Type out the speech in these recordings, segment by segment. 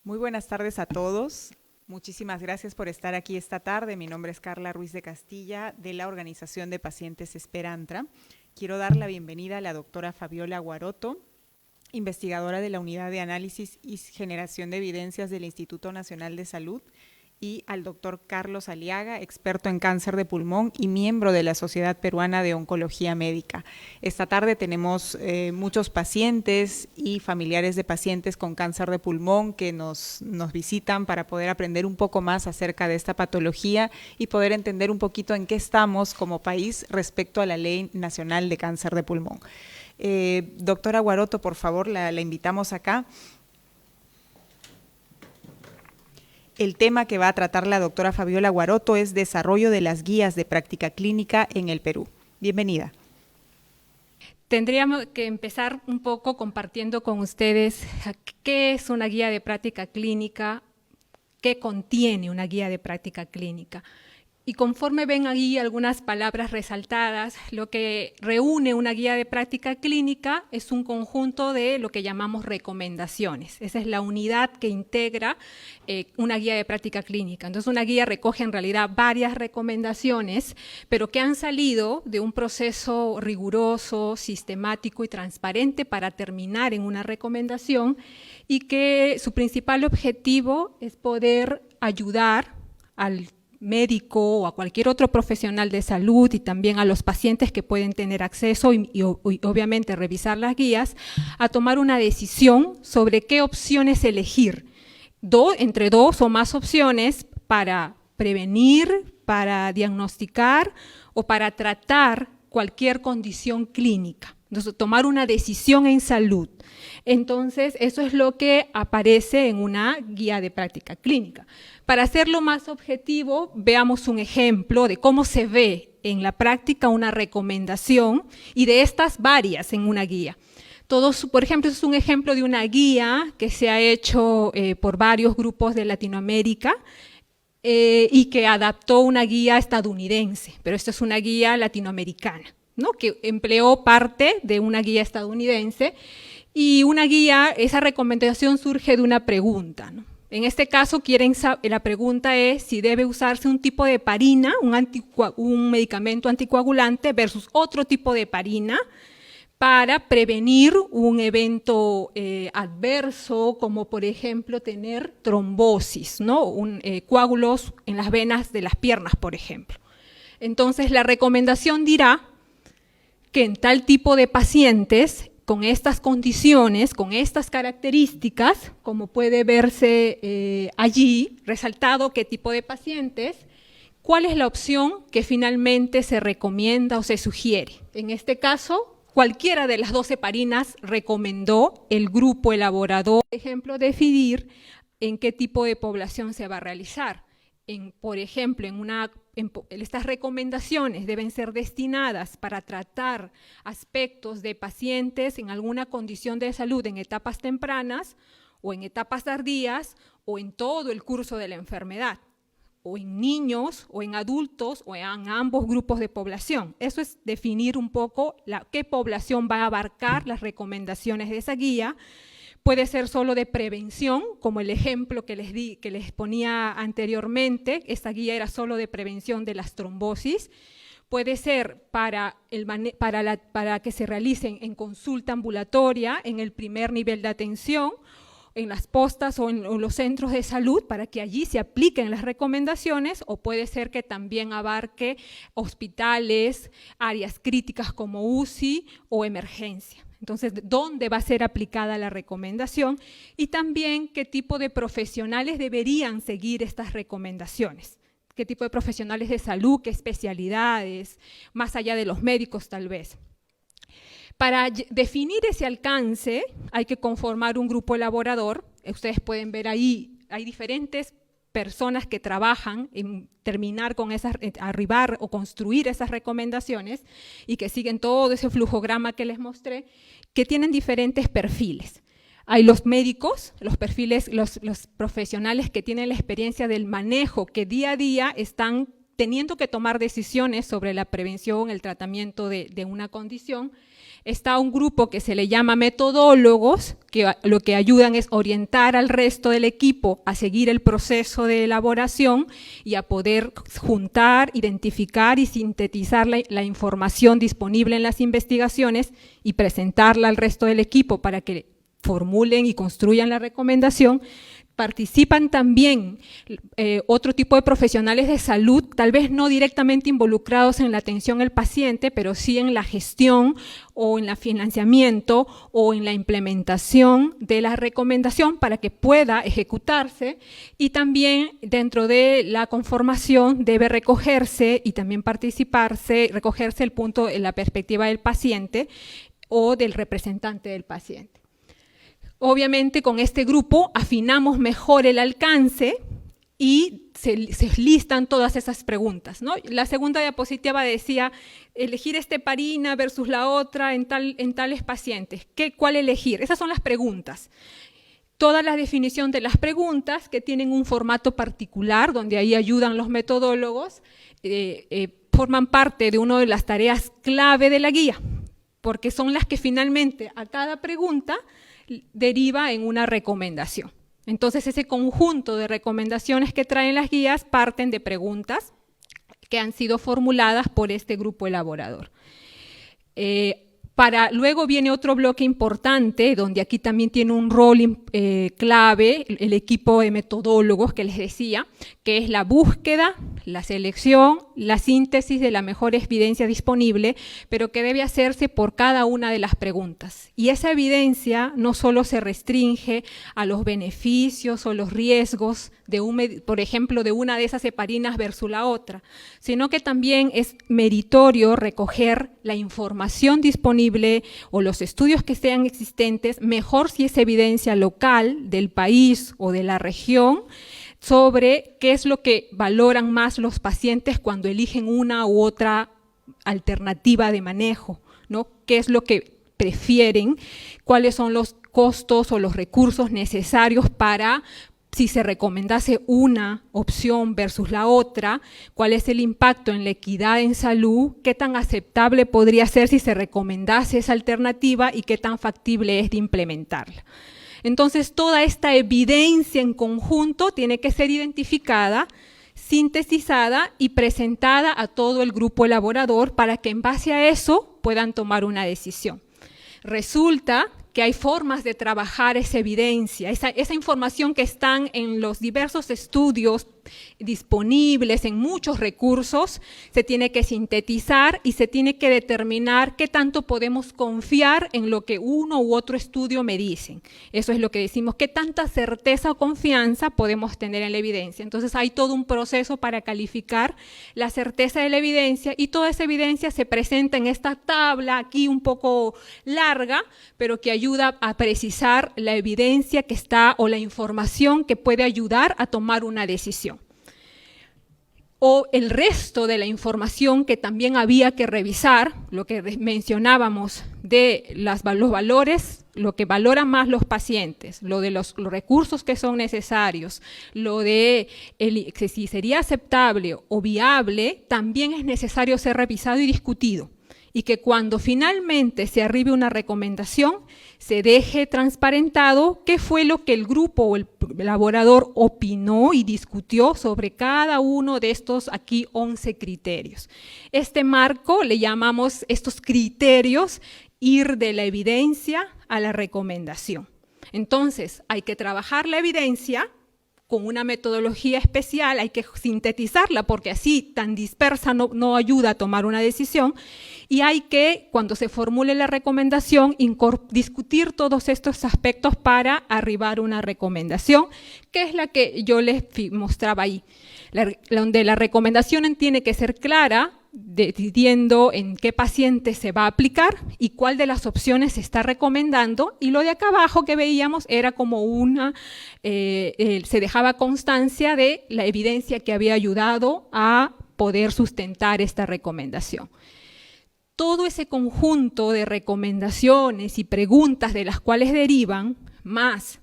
Muy buenas tardes a todos. Muchísimas gracias por estar aquí esta tarde. Mi nombre es Carla Ruiz de Castilla, de la Organización de Pacientes Esperantra. Quiero dar la bienvenida a la doctora Fabiola Guaroto, investigadora de la Unidad de Análisis y Generación de Evidencias del Instituto Nacional de Salud, y al doctor Carlos Aliaga, experto en cáncer de pulmón y miembro de la Sociedad Peruana de Oncología Médica. Esta tarde tenemos muchos pacientes y familiares de pacientes con cáncer de pulmón que nos visitan para poder aprender un poco más acerca de esta patología y poder entender un poquito en qué estamos como país respecto a la Ley Nacional de Cáncer de Pulmón. Doctora Guaroto, por favor, la invitamos acá. El tema que va a tratar la doctora Fabiola Guaroto es desarrollo de las guías de práctica clínica en el Perú. Bienvenida. Tendríamos que empezar un poco compartiendo con ustedes qué es una guía de práctica clínica, qué contiene una guía de práctica clínica. Y conforme ven ahí algunas palabras resaltadas, lo que reúne una guía de práctica clínica es un conjunto de lo que llamamos recomendaciones. Esa es la unidad que integra una guía de práctica clínica. Entonces, una guía recoge en realidad varias recomendaciones, pero que han salido de un proceso riguroso, sistemático y transparente para terminar en una recomendación, y que su principal objetivo es poder ayudar al médico o a cualquier otro profesional de salud y también a los pacientes que pueden tener acceso y obviamente revisar las guías, a tomar una decisión sobre qué opciones elegir, entre dos o más opciones para prevenir, para diagnosticar o para tratar cualquier condición clínica. Entonces, tomar una decisión en salud. Entonces, eso es lo que aparece en una guía de práctica clínica. Para hacerlo más objetivo, veamos un ejemplo de cómo se ve en la práctica una recomendación y de estas varias en una guía. Por ejemplo, es un ejemplo de una guía que se ha hecho por varios grupos de Latinoamérica y que adaptó una guía estadounidense, pero esta es una guía latinoamericana, ¿no? Que empleó parte de una guía estadounidense, y una guía, esa recomendación surge de una pregunta, ¿no? En este caso, la pregunta es si debe usarse un tipo de heparina, un medicamento anticoagulante, versus otro tipo de heparina para prevenir un evento adverso, como por ejemplo tener trombosis, ¿no? Coágulos en las venas de las piernas, por ejemplo. Entonces, la recomendación dirá que en tal tipo de pacientes, con estas condiciones, con estas características, como puede verse allí, resaltado qué tipo de pacientes, cuál es la opción que finalmente se recomienda o se sugiere. En este caso, cualquiera de las 2 heparinas recomendó el grupo elaborador, por ejemplo, decidir en qué tipo de población se va a realizar. Por ejemplo, estas recomendaciones deben ser destinadas para tratar aspectos de pacientes en alguna condición de salud en etapas tempranas o en etapas tardías o en todo el curso de la enfermedad, o en niños o en adultos o en ambos grupos de población. Eso es definir un poco qué población va a abarcar las recomendaciones de esa guía. Puede ser solo de prevención, como el ejemplo que les ponía anteriormente. Esta guía era solo de prevención de las trombosis. Puede ser para que se realicen en consulta ambulatoria, en el primer nivel de atención, en las postas o en los centros de salud, para que allí se apliquen las recomendaciones, o puede ser que también abarque hospitales, áreas críticas como UCI o emergencia. Entonces, ¿dónde va a ser aplicada la recomendación? Y también, ¿qué tipo de profesionales deberían seguir estas recomendaciones? ¿Qué tipo de profesionales de salud? ¿Qué especialidades? Más allá de los médicos, tal vez. Para definir ese alcance, hay que conformar un grupo elaborador. Ustedes pueden ver ahí, hay diferentes personas que trabajan en terminar con arribar o construir esas recomendaciones y que siguen todo ese flujograma que les mostré, que tienen diferentes perfiles. Hay los médicos, los profesionales que tienen la experiencia del manejo, que día a día están teniendo que tomar decisiones sobre la prevención, el tratamiento de una condición, está un grupo que se le llama metodólogos, que lo que ayudan es orientar al resto del equipo a seguir el proceso de elaboración y a poder juntar, identificar y sintetizar la información disponible en las investigaciones y presentarla al resto del equipo para que formulen y construyan la recomendación. Participan también otro tipo de profesionales de salud, tal vez no directamente involucrados en la atención al paciente, pero sí en la gestión o en el financiamiento o en la implementación de la recomendación para que pueda ejecutarse, y también dentro de la conformación debe recogerse y también recogerse el punto en la perspectiva del paciente o del representante del paciente. Obviamente con este grupo afinamos mejor el alcance y se listan todas esas preguntas, ¿no? La segunda diapositiva decía elegir esta heparina versus la otra en tales pacientes. ¿Cuál elegir? Esas son las preguntas. Toda la definición de las preguntas que tienen un formato particular, donde ahí ayudan los metodólogos, forman parte de una de las tareas clave de la guía, porque son las que finalmente a cada pregunta deriva en una recomendación. Entonces, ese conjunto de recomendaciones que traen las guías parten de preguntas que han sido formuladas por este grupo elaborador. Luego viene otro bloque importante, donde aquí también tiene un rol clave el equipo de metodólogos que les decía, que es la búsqueda, la selección, la síntesis de la mejor evidencia disponible, pero que debe hacerse por cada una de las preguntas. Y esa evidencia no solo se restringe a los beneficios o los riesgos, por ejemplo, de una de esas heparinas versus la otra, sino que también es meritorio recoger la información disponible o los estudios que sean existentes, mejor si es evidencia local del país o de la región, sobre qué es lo que valoran más los pacientes cuando eligen una u otra alternativa de manejo, ¿no? ¿Qué es lo que prefieren? ¿Cuáles son los costos o los recursos necesarios para, si se recomendase una opción versus la otra, cuál es el impacto en la equidad en salud, qué tan aceptable podría ser si se recomendase esa alternativa y qué tan factible es de implementarla? Entonces, toda esta evidencia en conjunto tiene que ser identificada, sintetizada y presentada a todo el grupo elaborador para que en base a eso puedan tomar una decisión. Resulta que hay formas de trabajar esa evidencia, esa información que están en los diversos estudios disponibles en muchos recursos, se tiene que sintetizar y se tiene que determinar qué tanto podemos confiar en lo que uno u otro estudio me dicen. Eso es lo que decimos, qué tanta certeza o confianza podemos tener en la evidencia. Entonces hay todo un proceso para calificar la certeza de la evidencia y toda esa evidencia se presenta en esta tabla aquí un poco larga, pero que ayuda a precisar la evidencia que está o la información que puede ayudar a tomar una decisión. O el resto de la información que también había que revisar, lo que mencionábamos de los valores, lo que valoran más los pacientes, lo de los recursos que son necesarios, lo de si sería aceptable o viable, también es necesario ser revisado y discutido. Y que cuando finalmente se arribe una recomendación, se deje transparentado qué fue lo que el grupo o el elaborador opinó y discutió sobre cada uno de estos aquí 11 criterios. Este marco le llamamos estos criterios ir de la evidencia a la recomendación. Entonces, hay que trabajar la evidencia con una metodología especial, hay que sintetizarla porque así tan dispersa no ayuda a tomar una decisión, y hay que, cuando se formule la recomendación, discutir todos estos aspectos para arribar a una recomendación, que es la que yo les mostraba ahí, donde la recomendación tiene que ser clara, decidiendo en qué paciente se va a aplicar y cuál de las opciones se está recomendando, y lo de acá abajo que veíamos era como se dejaba constancia de la evidencia que había ayudado a poder sustentar esta recomendación. Todo ese conjunto de recomendaciones y preguntas de las cuales derivan, más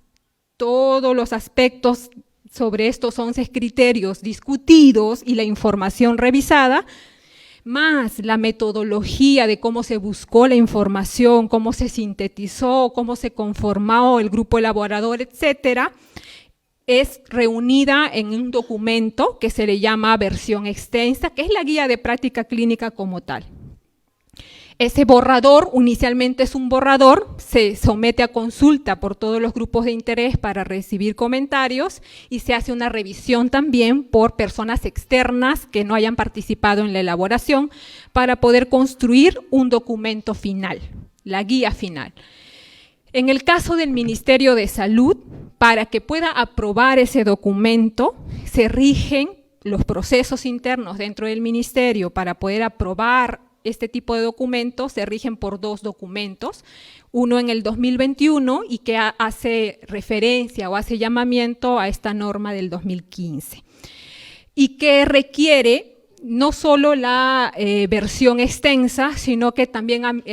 todos los aspectos sobre estos 11 criterios discutidos y la información revisada, más la metodología de cómo se buscó la información, cómo se sintetizó, cómo se conformó el grupo elaborador, etcétera, es reunida en un documento que se le llama versión extensa, que es la guía de práctica clínica como tal. Ese borrador, inicialmente es un borrador, se somete a consulta por todos los grupos de interés para recibir comentarios y se hace una revisión también por personas externas que no hayan participado en la elaboración para poder construir un documento final, la guía final. En el caso del Ministerio de Salud, para que pueda aprobar ese documento, se rigen los procesos internos dentro del ministerio para poder aprobar este tipo de documentos, se rigen por 2 documentos, uno en el 2021 y que hace referencia o hace llamamiento a esta norma del 2015 y que requiere no solo la versión extensa, sino que también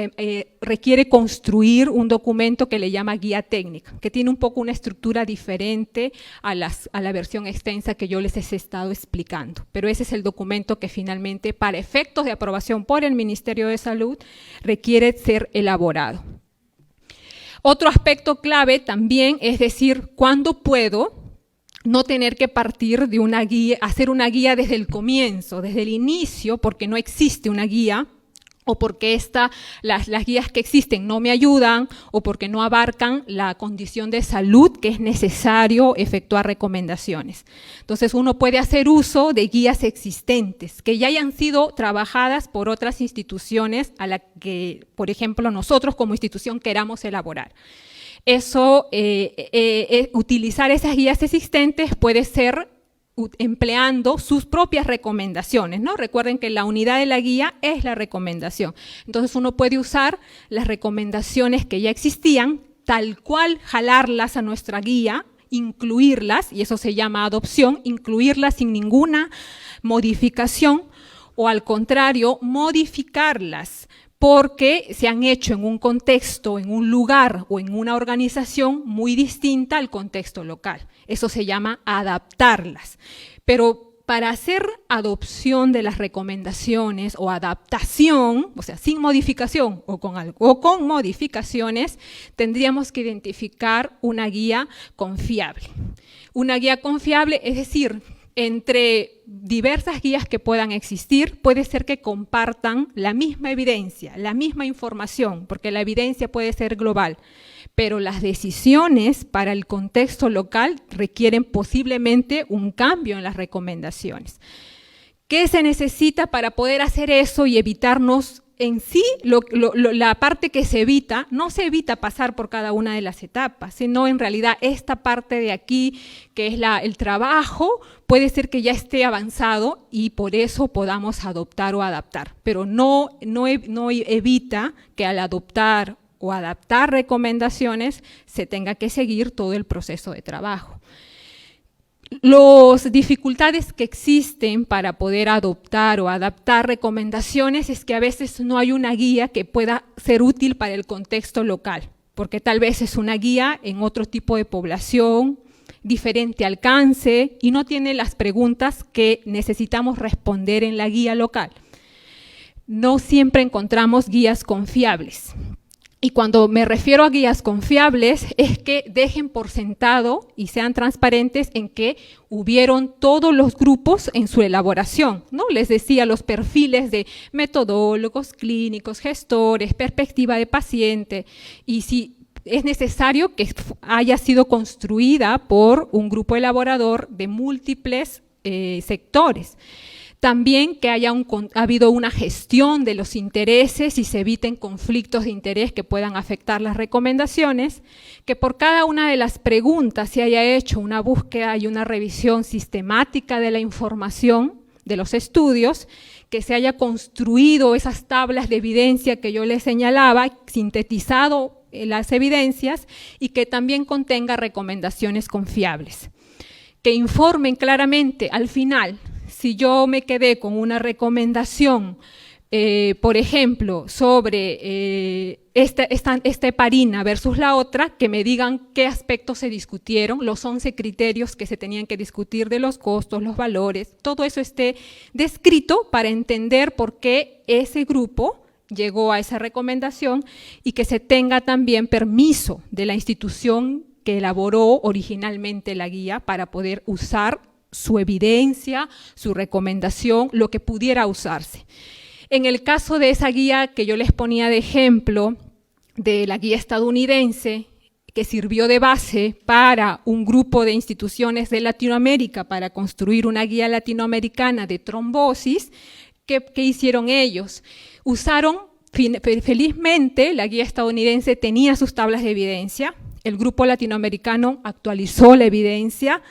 requiere construir un documento que le llama guía técnica, que tiene un poco una estructura diferente a la versión extensa que yo les he estado explicando. Pero ese es el documento que finalmente, para efectos de aprobación por el Ministerio de Salud, requiere ser elaborado. Otro aspecto clave también es decir, ¿cuándo puedo no tener que partir de una guía, hacer una guía desde el comienzo, desde el inicio, porque no existe una guía, o porque las guías que existen no me ayudan, o porque no abarcan la condición de salud que es necesario efectuar recomendaciones? Entonces uno puede hacer uso de guías existentes, que ya hayan sido trabajadas por otras instituciones a la que, por ejemplo, nosotros como institución queramos elaborar. Eso, utilizar esas guías existentes puede ser empleando sus propias recomendaciones, ¿no? Recuerden que la unidad de la guía es la recomendación. Entonces uno puede usar las recomendaciones que ya existían, tal cual jalarlas a nuestra guía, incluirlas, y eso se llama adopción, incluirlas sin ninguna modificación, o al contrario, modificarlas, porque se han hecho en un contexto, en un lugar o en una organización muy distinta al contexto local. Eso se llama adaptarlas. Pero para hacer adopción de las recomendaciones o adaptación, o sea, sin modificación o con modificaciones, tendríamos que identificar una guía confiable. Una guía confiable, es decir, entre diversas guías que puedan existir, puede ser que compartan la misma evidencia, la misma información, porque la evidencia puede ser global, pero las decisiones para el contexto local requieren posiblemente un cambio en las recomendaciones. ¿Qué se necesita para poder hacer eso y evitarnos en sí la parte que se evita? No se evita pasar por cada una de las etapas, sino en realidad esta parte de aquí, que es el trabajo, puede ser que ya esté avanzado y por eso podamos adoptar o adaptar, pero no evita que al adoptar o adaptar recomendaciones se tenga que seguir todo el proceso de trabajo. Las dificultades que existen para poder adoptar o adaptar recomendaciones es que a veces no hay una guía que pueda ser útil para el contexto local, porque tal vez es una guía en otro tipo de población, diferente alcance y no tiene las preguntas que necesitamos responder en la guía local. No siempre encontramos guías confiables. Y cuando me refiero a guías confiables es que dejen por sentado y sean transparentes en que hubieron todos los grupos en su elaboración, ¿no? Les decía, los perfiles de metodólogos, clínicos, gestores, perspectiva de paciente, y si es necesario que haya sido construida por un grupo elaborador de múltiples sectores. También que haya habido una gestión de los intereses y se eviten conflictos de interés que puedan afectar las recomendaciones, que por cada una de las preguntas se haya hecho una búsqueda y una revisión sistemática de la información de los estudios, que se haya construido esas tablas de evidencia que yo les señalaba, sintetizado las evidencias y que también contenga recomendaciones confiables, que informen claramente al final. Si yo me quedé con una recomendación por ejemplo, sobre esta heparina versus la otra, que me digan qué aspectos se discutieron, los 11 criterios que se tenían que discutir de los costos, los valores, todo eso esté descrito para entender por qué ese grupo llegó a esa recomendación y que se tenga también permiso de la institución que elaboró originalmente la guía para poder usar su evidencia, su recomendación, lo que pudiera usarse. En el caso de esa guía que yo les ponía de ejemplo, de la guía estadounidense, que sirvió de base para un grupo de instituciones de Latinoamérica para construir una guía latinoamericana de trombosis, ¿qué hicieron ellos? Usaron, felizmente, la guía estadounidense tenía sus tablas de evidencia, el grupo latinoamericano actualizó la evidencia.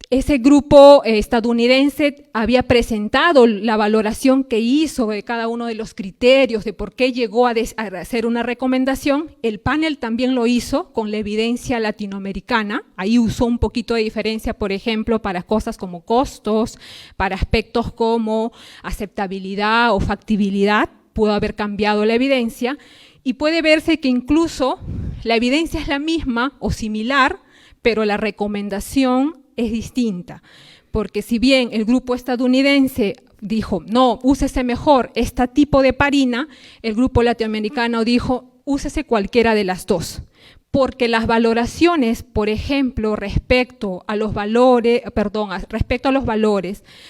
Ese grupo estadounidense había presentado la valoración que hizo de cada uno de los criterios de por qué llegó a hacer una recomendación. El panel también lo hizo con la evidencia latinoamericana. Ahí usó un poquito de diferencia, por ejemplo, para cosas como costos, para aspectos como aceptabilidad o factibilidad. Pudo haber cambiado la evidencia y puede verse que incluso la evidencia es la misma o similar, pero la recomendación es distinta, porque si bien el grupo estadounidense dijo, no, úsese mejor este tipo de heparina, el grupo latinoamericano dijo, úsese cualquiera de las dos, porque las valoraciones, por ejemplo, respecto a los valores,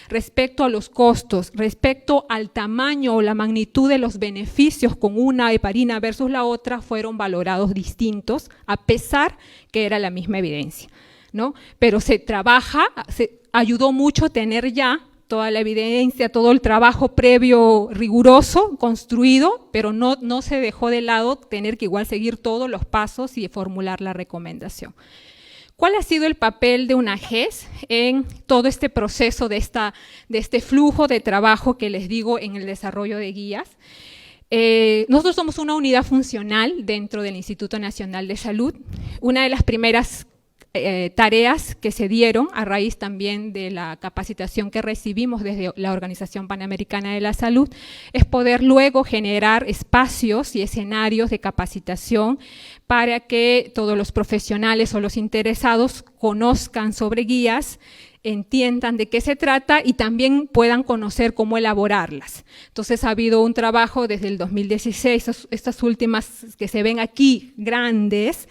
respecto a los costos, respecto al tamaño o la magnitud de los beneficios con una heparina versus la otra, fueron valorados distintos, a pesar que era la misma evidencia, ¿no? Pero se ayudó mucho tener ya toda la evidencia, todo el trabajo previo riguroso, construido, pero no se dejó de lado tener que igual seguir todos los pasos y formular la recomendación. ¿Cuál ha sido el papel de una GES en todo este proceso de este flujo de trabajo que les digo en el desarrollo de guías? Nosotros somos una unidad funcional dentro del Instituto Nacional de Salud. Una de las primeras tareas que se dieron a raíz también de la capacitación que recibimos desde la Organización Panamericana de la Salud es poder luego generar espacios y escenarios de capacitación para que todos los profesionales o los interesados conozcan sobre guías, entiendan de qué se trata y también puedan conocer cómo elaborarlas. Entonces ha habido un trabajo desde el 2016, estas últimas que se ven aquí grandes,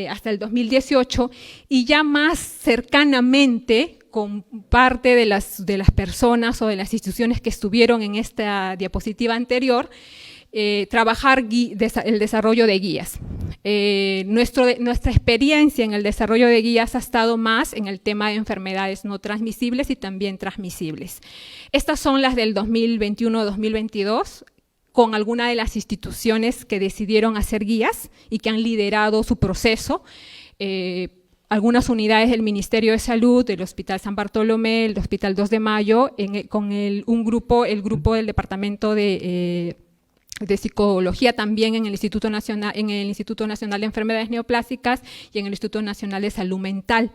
hasta el 2018, y ya más cercanamente con parte de las personas o de las instituciones que estuvieron en esta diapositiva anterior, trabajar el desarrollo de guías. Nuestra experiencia en el desarrollo de guías ha estado más en el tema de enfermedades no transmisibles y también transmisibles. Estas son las del 2021-2022, con alguna de las instituciones que decidieron hacer guías y que han liderado su proceso. Algunas unidades del Ministerio de Salud, del Hospital San Bartolomé, el Hospital 2 de Mayo, con el grupo del Departamento de Psicología también en el Instituto Nacional de Enfermedades Neoplásicas y en el Instituto Nacional de Salud Mental.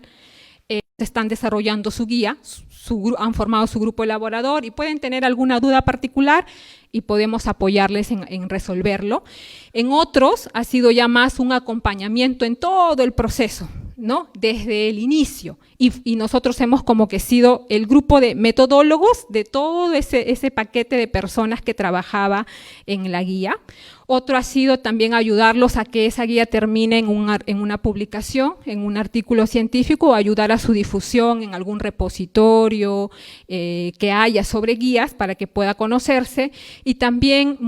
Están desarrollando su guía, han formado su grupo elaborador y pueden tener alguna duda particular y podemos apoyarles en resolverlo. En otros ha sido ya más un acompañamiento en todo el proceso, ¿no? Desde el inicio. Y nosotros hemos como que sido el grupo de metodólogos de todo ese paquete de personas que trabajaba en la guía. Otro ha sido también ayudarlos a que esa guía termine en una publicación, en un artículo científico, o ayudar a su difusión en algún repositorio que haya sobre guías para que pueda conocerse. Y también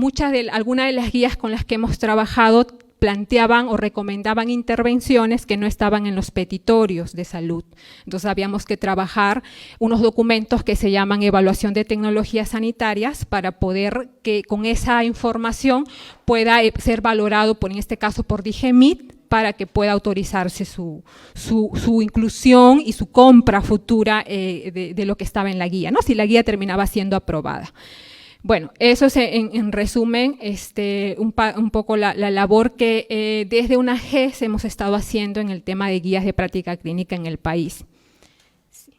algunas de las guías con las que hemos trabajado planteaban o recomendaban intervenciones que no estaban en los petitorios de salud. Entonces habíamos que trabajar unos documentos que se llaman evaluación de tecnologías sanitarias para poder que con esa información pueda ser valorado, en este caso por DIGEMIT, para que pueda autorizarse su inclusión y su compra futura de lo que estaba en la guía, ¿no? Si la guía terminaba siendo aprobada. Bueno, eso es en resumen un poco la labor que desde una GES hemos estado haciendo en el tema de guías de práctica clínica en el país. Sí.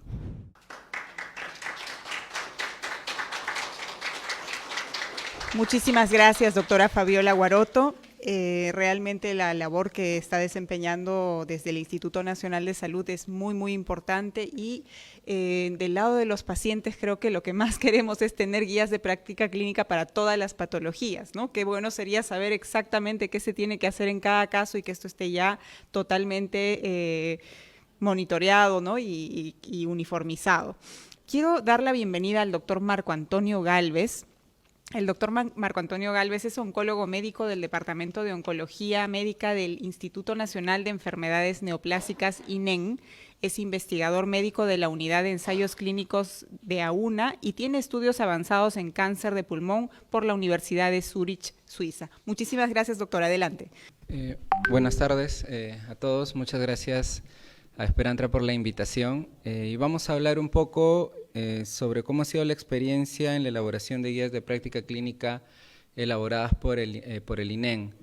Muchísimas gracias, doctora Fabiola Guaroto. Realmente la labor que está desempeñando desde el Instituto Nacional de Salud es muy, muy importante y del lado de los pacientes creo que lo que más queremos es tener guías de práctica clínica para todas las patologías, ¿no? Qué bueno sería saber exactamente qué se tiene que hacer en cada caso y que esto esté ya totalmente monitoreado, ¿no? y uniformizado. Quiero dar la bienvenida al doctor Marco Antonio Gálvez. El doctor Marco Antonio Gálvez es oncólogo médico del Departamento de Oncología Médica del Instituto Nacional de Enfermedades Neoplásicas, INEN. Es investigador médico de la Unidad de Ensayos Clínicos de AUNA y tiene estudios avanzados en cáncer de pulmón por la Universidad de Zúrich, Suiza. Muchísimas gracias, doctor. Adelante. Buenas tardes a todos. Muchas gracias a Esperantra por la invitación. Y vamos a hablar un poco sobre cómo ha sido la experiencia en la elaboración de guías de práctica clínica elaboradas por el INEN.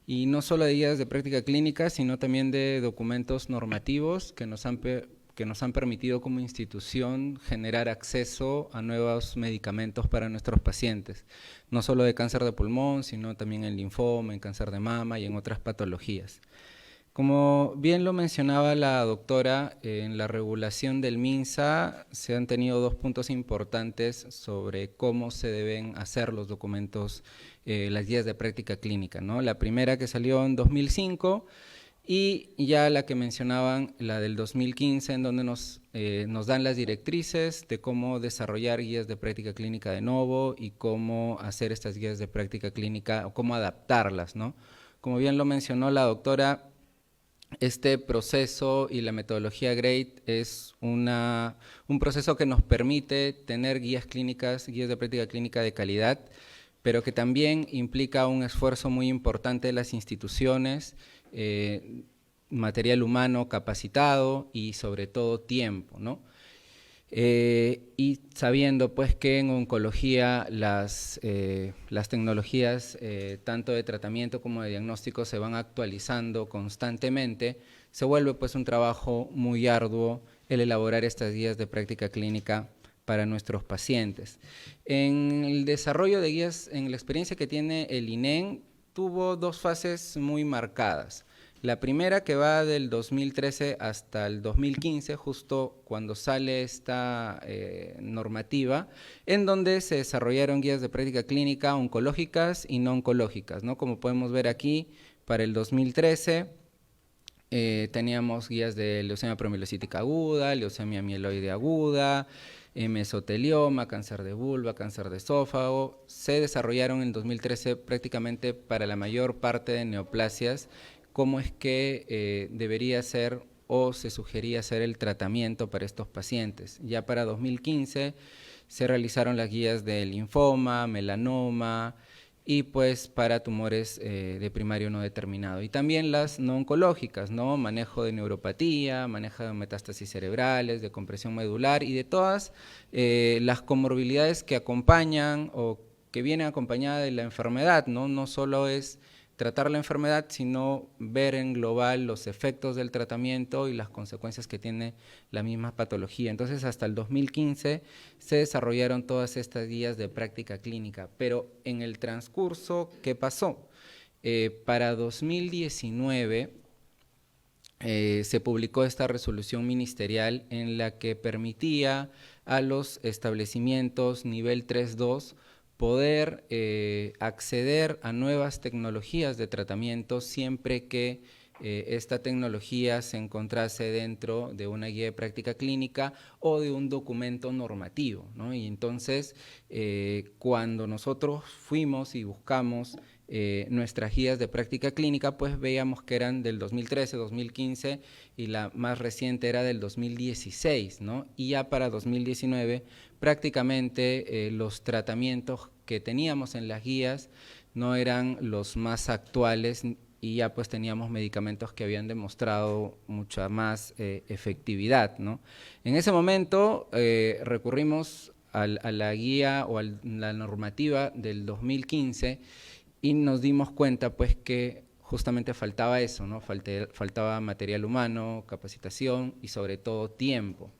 Y no solo de guías de práctica clínica, sino también de documentos normativos que nos han permitido como institución generar acceso a nuevos medicamentos para nuestros pacientes, no solo de cáncer de pulmón, sino también en linfoma, en cáncer de mama y en otras patologías. Como bien lo mencionaba la doctora, en la regulación del MINSA se han tenido dos puntos importantes sobre cómo se deben hacer los documentos, las guías de práctica clínica, ¿no? La primera que salió en 2005 y ya la que mencionaban, la del 2015, en donde nos dan las directrices de cómo desarrollar guías de práctica clínica de nuevo y cómo hacer estas guías de práctica clínica o cómo adaptarlas, ¿no? Como bien lo mencionó la doctora, este proceso y la metodología GRADE es un proceso que nos permite tener guías clínicas, guías de práctica clínica de calidad, pero que también implica un esfuerzo muy importante de las instituciones, material humano capacitado y sobre todo tiempo, ¿no? Y sabiendo pues que en oncología las tecnologías tanto de tratamiento como de diagnóstico se van actualizando constantemente, se vuelve pues un trabajo muy arduo el elaborar estas guías de práctica clínica para nuestros pacientes. En el desarrollo de guías, en la experiencia que tiene el INEN, tuvo dos fases muy marcadas. La primera que va del 2013 hasta el 2015, justo cuando sale esta normativa, en donde se desarrollaron guías de práctica clínica oncológicas y no oncológicas, ¿no? Como podemos ver aquí, para el 2013 teníamos guías de leucemia promielocítica aguda, leucemia mieloide aguda, mesotelioma, cáncer de vulva, cáncer de esófago. Se desarrollaron en 2013 prácticamente para la mayor parte de neoplasias cómo es que debería ser o se sugería hacer el tratamiento para estos pacientes. Ya para 2015 se realizaron las guías de linfoma, melanoma y pues para tumores de primario no determinado. Y también las no oncológicas, ¿no? Manejo de neuropatía, manejo de metástasis cerebrales, de compresión medular y de todas las comorbilidades que acompañan o que vienen acompañadas de la enfermedad, ¿no? No solo es tratar la enfermedad, sino ver en global los efectos del tratamiento y las consecuencias que tiene la misma patología. Entonces, hasta el 2015 se desarrollaron todas estas guías de práctica clínica, pero en el transcurso, ¿qué pasó? Para 2019 se publicó esta resolución ministerial en la que permitía a los establecimientos nivel 3.2 poder acceder a nuevas tecnologías de tratamiento siempre que esta tecnología se encontrase dentro de una guía de práctica clínica o de un documento normativo, ¿no? Y entonces, cuando nosotros fuimos y buscamos nuestras guías de práctica clínica, pues veíamos que eran del 2013, 2015 y la más reciente era del 2016, ¿no? Y ya para 2019 prácticamente los tratamientos que teníamos en las guías no eran los más actuales y ya pues teníamos medicamentos que habían demostrado mucha más efectividad, ¿no? En ese momento recurrimos a la guía o a la normativa del 2015 y nos dimos cuenta pues que justamente faltaba eso, ¿no? Faltaba material humano, capacitación y sobre todo tiempo.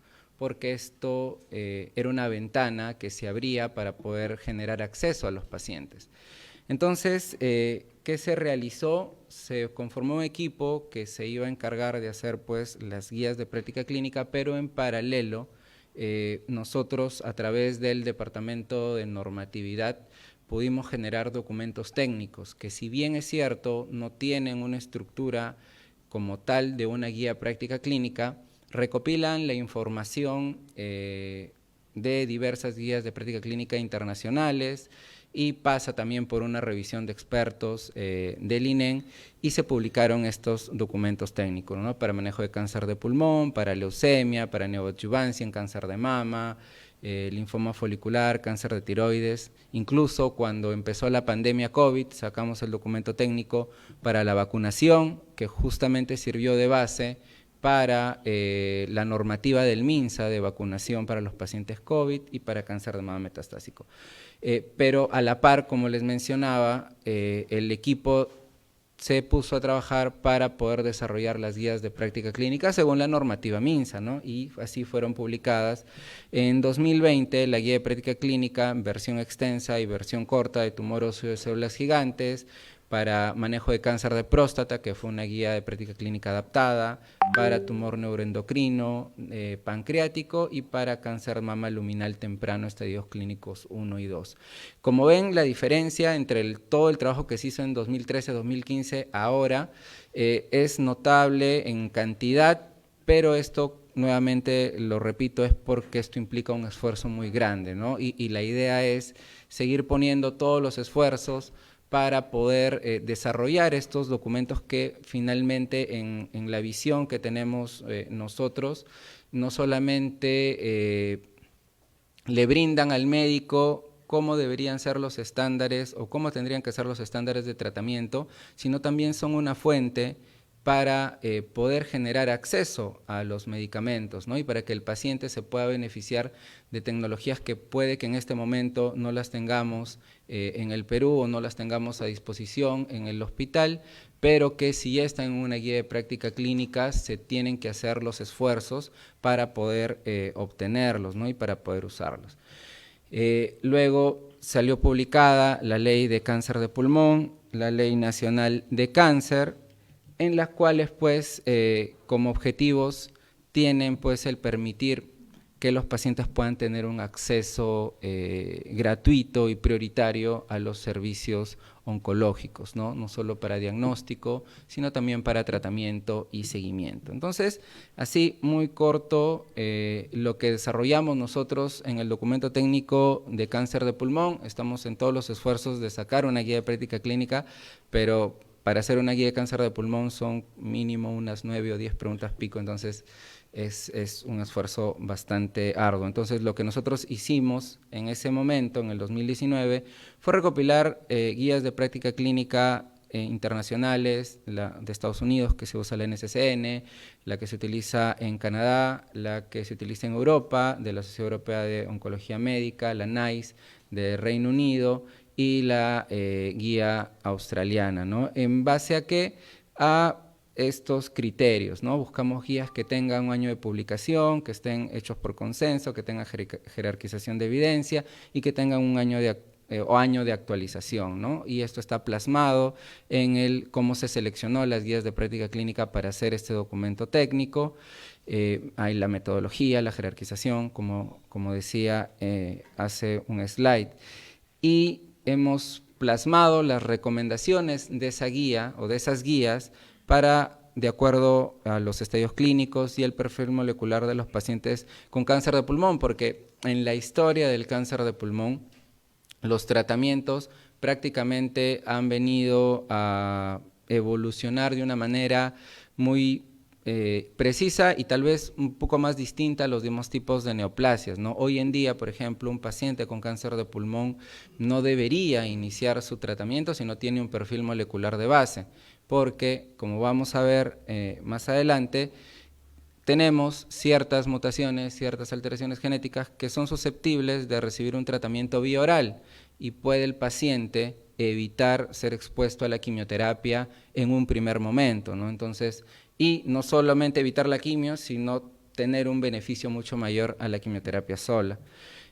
porque esto era una ventana que se abría para poder generar acceso a los pacientes. Entonces, ¿qué se realizó? Se conformó un equipo que se iba a encargar de hacer pues las guías de práctica clínica, pero en paralelo nosotros a través del Departamento de Normatividad pudimos generar documentos técnicos que, si bien es cierto, no tienen una estructura como tal de una guía práctica clínica, recopilan la información de diversas guías de práctica clínica internacionales y pasa también por una revisión de expertos del INEN, y se publicaron estos documentos técnicos, ¿no? Para manejo de cáncer de pulmón, para leucemia, para neoadjuvancia en cáncer de mama, linfoma folicular, cáncer de tiroides. Incluso cuando empezó la pandemia COVID, sacamos el documento técnico para la vacunación, que justamente sirvió de base para la normativa del MINSA de vacunación para los pacientes COVID y para cáncer de mama metastásico. Pero a la par, como les mencionaba, el equipo se puso a trabajar para poder desarrollar las guías de práctica clínica según la normativa MINSA, ¿no? Y así fueron publicadas. En 2020, la guía de práctica clínica, versión extensa y versión corta de tumor óseo de células gigantes, para manejo de cáncer de próstata, que fue una guía de práctica clínica adaptada, para tumor neuroendocrino, pancreático, y para cáncer de mama luminal temprano, estadios clínicos 1 y 2. Como ven, la diferencia entre todo el trabajo que se hizo en 2013-2015 ahora es notable en cantidad, pero esto, nuevamente lo repito, es porque esto implica un esfuerzo muy grande, ¿no? Y la idea es seguir poniendo todos los esfuerzos para poder desarrollar estos documentos que finalmente en la visión que tenemos nosotros, no solamente le brindan al médico cómo deberían ser los estándares o cómo tendrían que ser los estándares de tratamiento, sino también son una fuente para poder generar acceso a los medicamentos, ¿no? Y para que el paciente se pueda beneficiar de tecnologías que puede que en este momento no las tengamos en el Perú o no las tengamos a disposición en el hospital, pero que si ya están en una guía de práctica clínica se tienen que hacer los esfuerzos para poder obtenerlos, ¿no? Y para poder usarlos. Luego salió publicada la Ley de Cáncer de Pulmón, la Ley Nacional de Cáncer, en las cuales pues como objetivos tienen pues el permitir que los pacientes puedan tener un acceso gratuito y prioritario a los servicios oncológicos, ¿no? No solo para diagnóstico, sino también para tratamiento y seguimiento. Entonces, así muy corto, lo que desarrollamos nosotros en el documento técnico de cáncer de pulmón, estamos en todos los esfuerzos de sacar una guía de práctica clínica, pero para hacer una guía de cáncer de pulmón son mínimo unas 9 o 10 preguntas pico, entonces es un esfuerzo bastante arduo. Entonces, lo que nosotros hicimos en ese momento, en el 2019, fue recopilar guías de práctica clínica internacionales, la de Estados Unidos, que se usa la NCCN, la que se utiliza en Canadá, la que se utiliza en Europa, de la Sociedad Europea de Oncología Médica, la NICE, de Reino Unido, y la guía australiana, ¿no? ¿En base a qué? A estos criterios, ¿no? Buscamos guías que tengan un año de publicación, que estén hechos por consenso, que tengan jerarquización de evidencia y que tengan un año de actualización, ¿no? Y esto está plasmado en el cómo se seleccionó las guías de práctica clínica para hacer este documento técnico. Hay la metodología, la jerarquización, como decía hace un slide. Y hemos plasmado las recomendaciones de esa guía o de esas guías para, de acuerdo a los estadios clínicos y el perfil molecular de los pacientes con cáncer de pulmón, porque en la historia del cáncer de pulmón, los tratamientos prácticamente han venido a evolucionar de una manera muy precisa y tal vez un poco más distinta a los demás tipos de neoplasias, ¿no? Hoy en día, por ejemplo, un paciente con cáncer de pulmón no debería iniciar su tratamiento si no tiene un perfil molecular de base, porque, como vamos a ver más adelante, tenemos ciertas mutaciones, ciertas alteraciones genéticas que son susceptibles de recibir un tratamiento bioral y puede el paciente evitar ser expuesto a la quimioterapia en un primer momento, ¿no? Entonces, y no solamente evitar la quimio, sino tener un beneficio mucho mayor a la quimioterapia sola.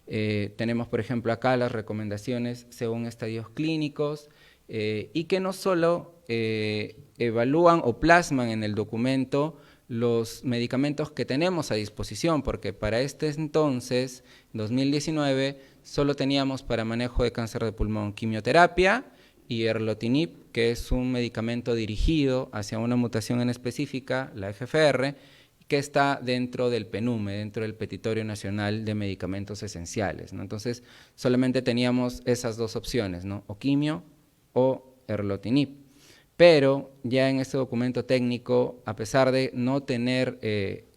Tenemos, por ejemplo, acá las recomendaciones según estadios clínicos y que no solo evalúan o plasman en el documento los medicamentos que tenemos a disposición, porque para este entonces, 2019, solo teníamos para manejo de cáncer de pulmón quimioterapia y erlotinib, que es un medicamento dirigido hacia una mutación en específica, la EGFR, que está dentro del PNUME, dentro del Petitorio Nacional de Medicamentos Esenciales, ¿no? Entonces, solamente teníamos esas dos opciones, ¿no? O quimio o erlotinib. Pero ya en este documento técnico, a pesar de no tener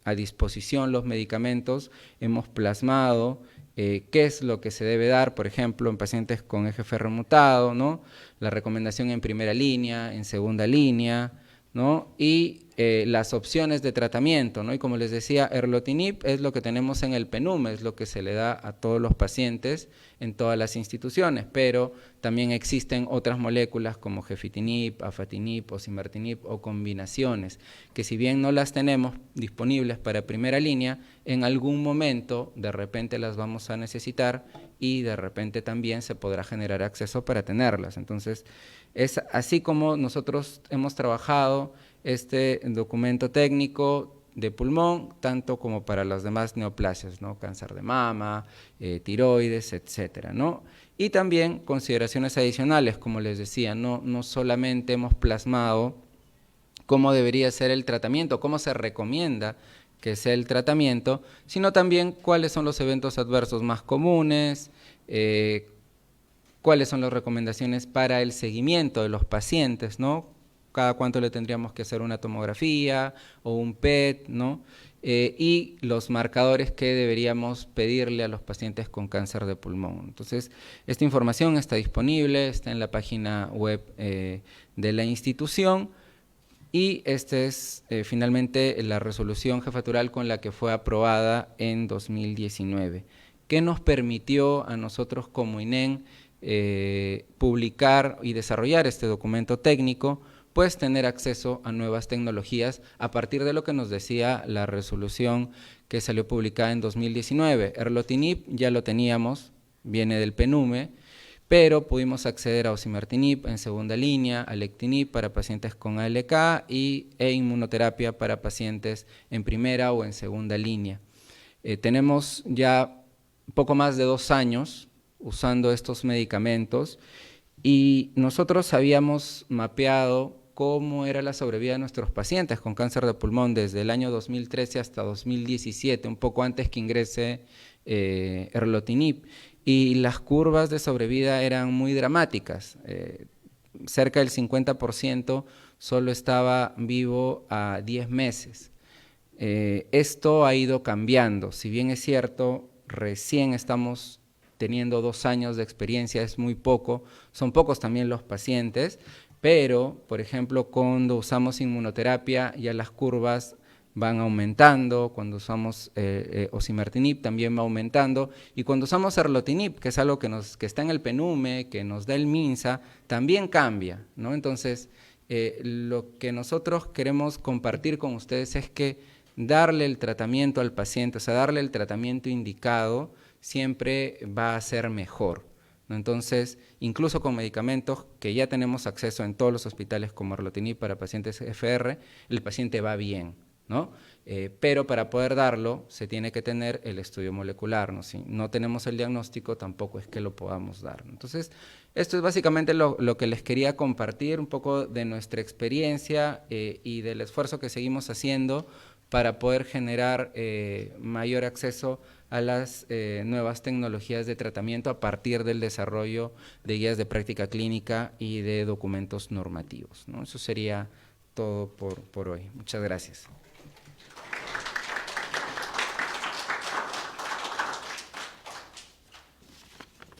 a disposición los medicamentos, hemos plasmado qué es lo que se debe dar, por ejemplo, en pacientes con EGFR mutado, ¿no? La recomendación en primera línea, en segunda línea, ¿no? Y las opciones de tratamiento, ¿no? Y como les decía, erlotinib es lo que tenemos en el PNUME, es lo que se le da a todos los pacientes en todas las instituciones, pero también existen otras moléculas como gefitinib, afatinib, osimertinib o combinaciones, que si bien no las tenemos disponibles para primera línea, en algún momento de repente las vamos a necesitar y de repente también se podrá generar acceso para tenerlas. Entonces, es así como nosotros hemos trabajado este documento técnico de pulmón, tanto como para las demás neoplasias, ¿no? Cáncer de mama, tiroides, etcétera, ¿no? Y también consideraciones adicionales, como les decía, no solamente hemos plasmado cómo debería ser el tratamiento, cómo se recomienda que sea el tratamiento, sino también cuáles son los eventos adversos más comunes, cuáles son las recomendaciones para el seguimiento de los pacientes, ¿no? Cada cuánto le tendríamos que hacer una tomografía o un PET, ¿no? Y los marcadores que deberíamos pedirle a los pacientes con cáncer de pulmón. Entonces, esta información está disponible, está en la página web de la institución y esta es finalmente la resolución jefatural con la que fue aprobada en 2019, que nos permitió a nosotros como INEN publicar y desarrollar este documento técnico, pues tener acceso a nuevas tecnologías a partir de lo que nos decía la resolución que salió publicada en 2019. Erlotinib ya lo teníamos, viene del PNUME, pero pudimos acceder a osimertinib en segunda línea, alectinib para pacientes con ALK e inmunoterapia para pacientes en primera o en segunda línea. Tenemos ya poco más de 2 años usando estos medicamentos y nosotros habíamos mapeado cómo era la sobrevida de nuestros pacientes con cáncer de pulmón desde el año 2013 hasta 2017, un poco antes que ingrese erlotinib, y las curvas de sobrevida eran muy dramáticas. Cerca del 50% solo estaba vivo a 10 meses. Esto ha ido cambiando, si bien es cierto, recién estamos teniendo 2 años de experiencia, es muy poco, son pocos también los pacientes, pero, por ejemplo, cuando usamos inmunoterapia ya las curvas van aumentando, cuando usamos osimertinib también va aumentando, y cuando usamos erlotinib, que es algo que está en el PNUME, que nos da el MINSA, también cambia, ¿no? Entonces, lo que nosotros queremos compartir con ustedes es que darle el tratamiento al paciente, o sea, darle el tratamiento indicado, siempre va a ser mejor, ¿no? Entonces, incluso con medicamentos que ya tenemos acceso en todos los hospitales como erlotinib para pacientes EGFR, el paciente va bien, ¿no? Pero para poder darlo se tiene que tener el estudio molecular, ¿no? Si no tenemos el diagnóstico tampoco es que lo podamos dar, ¿no? Entonces, esto es básicamente lo que les quería compartir, un poco de nuestra experiencia y del esfuerzo que seguimos haciendo para poder generar mayor acceso a las nuevas tecnologías de tratamiento a partir del desarrollo de guías de práctica clínica y de documentos normativos, ¿no? Eso sería todo por hoy. Muchas gracias.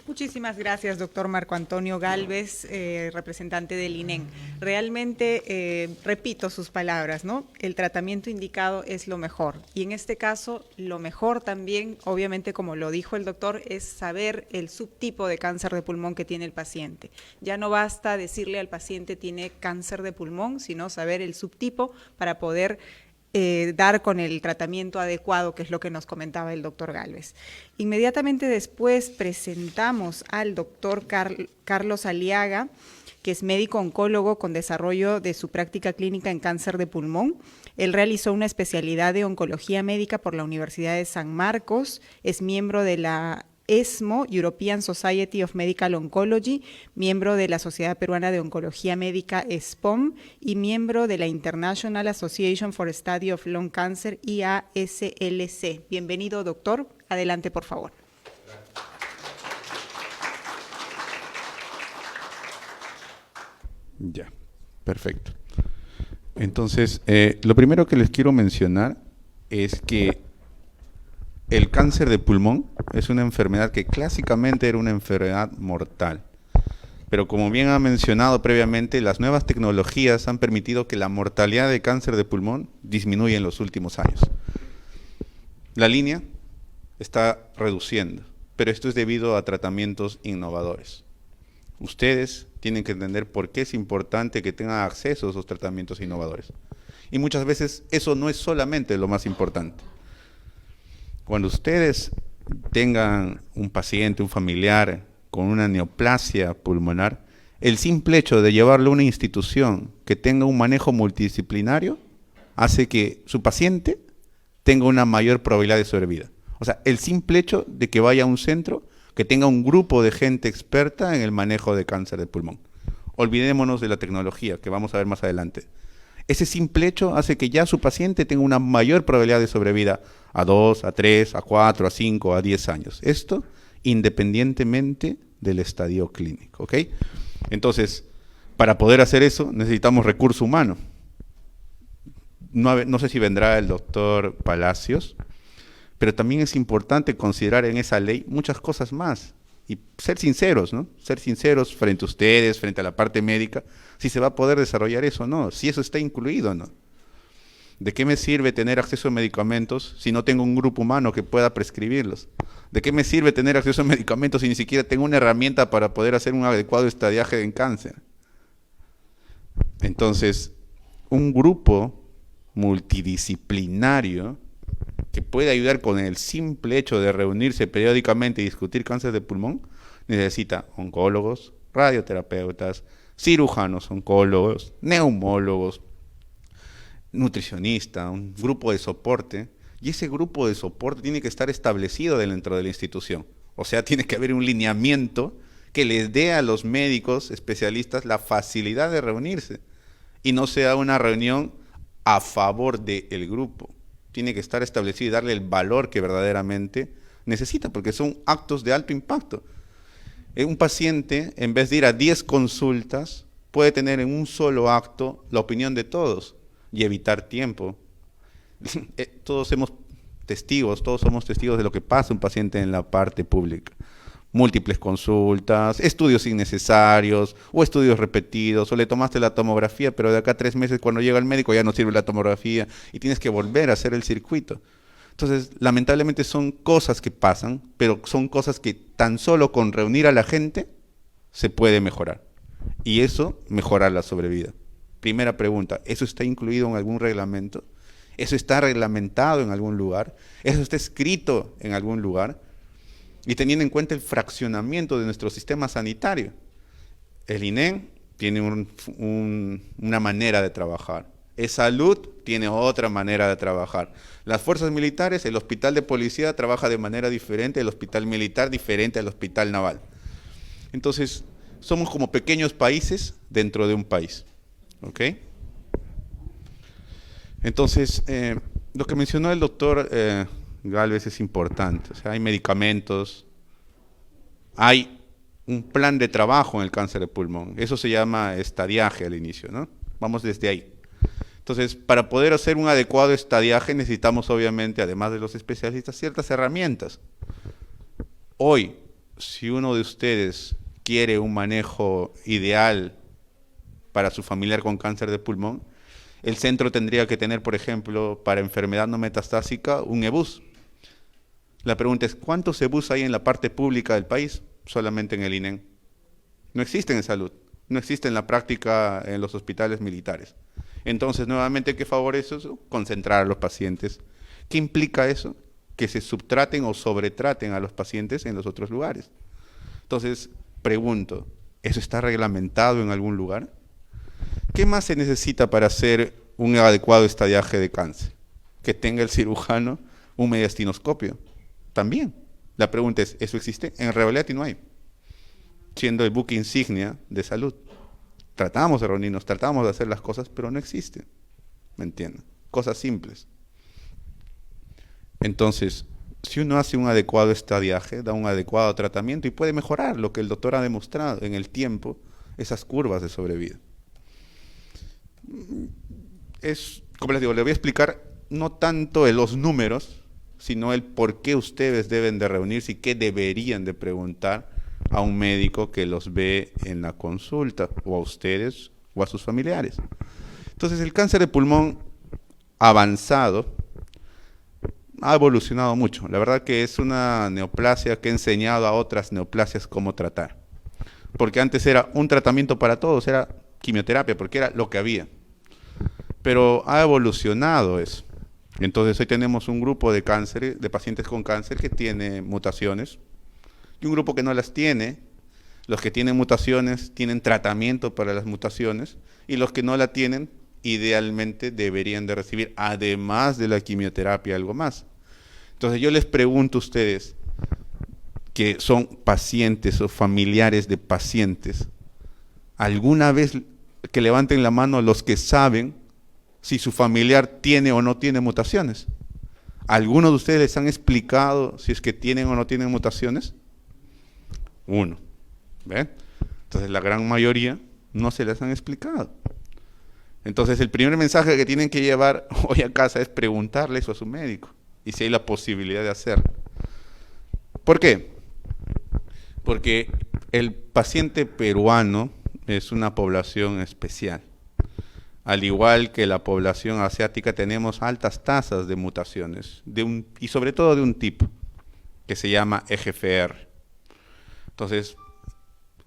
Muchísimas gracias, doctor Marco Antonio Gálvez, representante del INEN. Realmente, repito sus palabras, ¿no? El tratamiento indicado es lo mejor. Y en este caso, lo mejor también, obviamente, como lo dijo el doctor, es saber el subtipo de cáncer de pulmón que tiene el paciente. Ya no basta decirle al paciente tiene cáncer de pulmón, sino saber el subtipo para poder dar con el tratamiento adecuado, que es lo que nos comentaba el doctor Gálvez. Inmediatamente después presentamos al doctor Carlos Aliaga, que es médico oncólogo con desarrollo de su práctica clínica en cáncer de pulmón. Él realizó una especialidad de oncología médica por la Universidad de San Marcos, es miembro de la ESMO, European Society of Medical Oncology, miembro de la Sociedad Peruana de Oncología Médica, SPOM, y miembro de la International Association for Study of Lung Cancer, IASLC. Bienvenido, doctor. Adelante, por favor. Ya, perfecto. Entonces, lo primero que les quiero mencionar es que el cáncer de pulmón es una enfermedad que clásicamente era una enfermedad mortal. Pero como bien ha mencionado previamente, las nuevas tecnologías han permitido que la mortalidad de cáncer de pulmón disminuya en los últimos años. La línea está reduciendo, pero esto es debido a tratamientos innovadores. Ustedes tienen que entender por qué es importante que tengan acceso a esos tratamientos innovadores. Y muchas veces eso no es solamente lo más importante. Cuando ustedes tengan un paciente, un familiar con una neoplasia pulmonar, el simple hecho de llevarlo a una institución que tenga un manejo multidisciplinario hace que su paciente tenga una mayor probabilidad de sobrevida. O sea, el simple hecho de que vaya a un centro que tenga un grupo de gente experta en el manejo de cáncer de pulmón. Olvidémonos de la tecnología, que vamos a ver más adelante. Ese simple hecho hace que ya su paciente tenga una mayor probabilidad de sobrevida a 2, a 3, a 4, a 5, a 10 años. Esto independientemente del estadio clínico, ¿ok? Entonces, para poder hacer eso necesitamos recurso humano. No sé si vendrá el doctor Palacios, pero también es importante considerar en esa ley muchas cosas más y ser sinceros, ¿no? Ser sinceros frente a ustedes, frente a la parte médica, si se va a poder desarrollar eso o no, si eso está incluido o no. ¿De qué me sirve tener acceso a medicamentos si no tengo un grupo humano que pueda prescribirlos? ¿De qué me sirve tener acceso a medicamentos si ni siquiera tengo una herramienta para poder hacer un adecuado estadiaje en cáncer? Entonces, un grupo multidisciplinario que puede ayudar con el simple hecho de reunirse periódicamente y discutir cáncer de pulmón, necesita oncólogos, radioterapeutas, cirujanos oncólogos, neumólogos, nutricionista, un grupo de soporte, y ese grupo de soporte tiene que estar establecido dentro de la institución. O sea, tiene que haber un lineamiento que les dé a los médicos especialistas la facilidad de reunirse y no sea una reunión a favor del grupo. Tiene que estar establecido y darle el valor que verdaderamente necesita, porque son actos de alto impacto. Un paciente, en vez de ir a 10 consultas, puede tener en un solo acto la opinión de todos y evitar tiempo. Todos somos testigos de lo que pasa un paciente en la parte pública. Múltiples consultas, estudios innecesarios o estudios repetidos, o le tomaste la tomografía, pero de acá a 3 meses cuando llega el médico ya no sirve la tomografía y tienes que volver a hacer el circuito. Entonces, lamentablemente son cosas que pasan, pero son cosas que tan solo con reunir a la gente se puede mejorar. Y eso mejora la sobrevida. Primera pregunta, ¿eso está incluido en algún reglamento? ¿Eso está reglamentado en algún lugar? ¿Eso está escrito en algún lugar? Y teniendo en cuenta el fraccionamiento de nuestro sistema sanitario, el INEM tiene una manera de trabajar, Salud tiene otra manera de trabajar, las fuerzas militares, el hospital de policía trabaja de manera diferente, el hospital militar diferente al hospital naval. Entonces, somos como pequeños países dentro de un país, ¿ok? Entonces, lo que mencionó el doctor Gálvez es importante. O sea, hay medicamentos, hay un plan de trabajo en el cáncer de pulmón. Eso se llama estadiaje al inicio, ¿no? Vamos desde ahí. Entonces, para poder hacer un adecuado estadiaje necesitamos, obviamente, además de los especialistas, ciertas herramientas. Hoy, si uno de ustedes quiere un manejo ideal para su familiar con cáncer de pulmón, el centro tendría que tener, por ejemplo, para enfermedad no metastásica, un EBUS. La pregunta es, ¿cuántos EBUS hay en la parte pública del país? Solamente en el INEM. No existen en salud, no existe en la práctica en los hospitales militares. Entonces, nuevamente, ¿qué favorece eso? Concentrar a los pacientes. ¿Qué implica eso? Que se subtraten o sobretraten a los pacientes en los otros lugares. Entonces, pregunto, ¿eso está reglamentado en algún lugar? ¿Qué más se necesita para hacer un adecuado estadiaje de cáncer? Que tenga el cirujano un mediastinoscopio. También. La pregunta es, ¿eso existe? En realidad no hay. Siendo el buque insignia de salud. Tratamos de reunirnos, tratamos de hacer las cosas, pero no existen. ¿Me entienden? Cosas simples. Entonces, si uno hace un adecuado estadiaje, da un adecuado tratamiento y puede mejorar lo que el doctor ha demostrado en el tiempo, esas curvas de sobrevida. Como les digo, les voy a explicar no tanto los números, sino el por qué ustedes deben de reunirse y qué deberían de preguntar a un médico que los ve en la consulta, o a ustedes o a sus familiares. Entonces, el cáncer de pulmón avanzado ha evolucionado mucho. La verdad que es una neoplasia que ha enseñado a otras neoplasias cómo tratar. Porque antes era un tratamiento para todos, era quimioterapia, porque era lo que había. Pero ha evolucionado eso. Entonces hoy tenemos un grupo de cáncer, de pacientes con cáncer que tiene mutaciones, y un grupo que no las tiene. Los que tienen mutaciones tienen tratamiento para las mutaciones, y los que no la tienen, idealmente deberían de recibir, además de la quimioterapia, algo más. Entonces yo les pregunto a ustedes, que son pacientes o familiares de pacientes, ¿alguna vez que levanten la mano los que saben si su familiar tiene o no tiene mutaciones? ¿Algunos de ustedes les han explicado si es que tienen o no tienen mutaciones? Uno. ¿Ven? Entonces la gran mayoría no se les han explicado. Entonces el primer mensaje que tienen que llevar hoy a casa es preguntarle eso a su médico, y si hay la posibilidad de hacerlo. ¿Por qué? Porque el paciente peruano es una población especial. Al igual que la población asiática, tenemos altas tasas de mutaciones, y sobre todo de un tipo, que se llama EGFR. Entonces,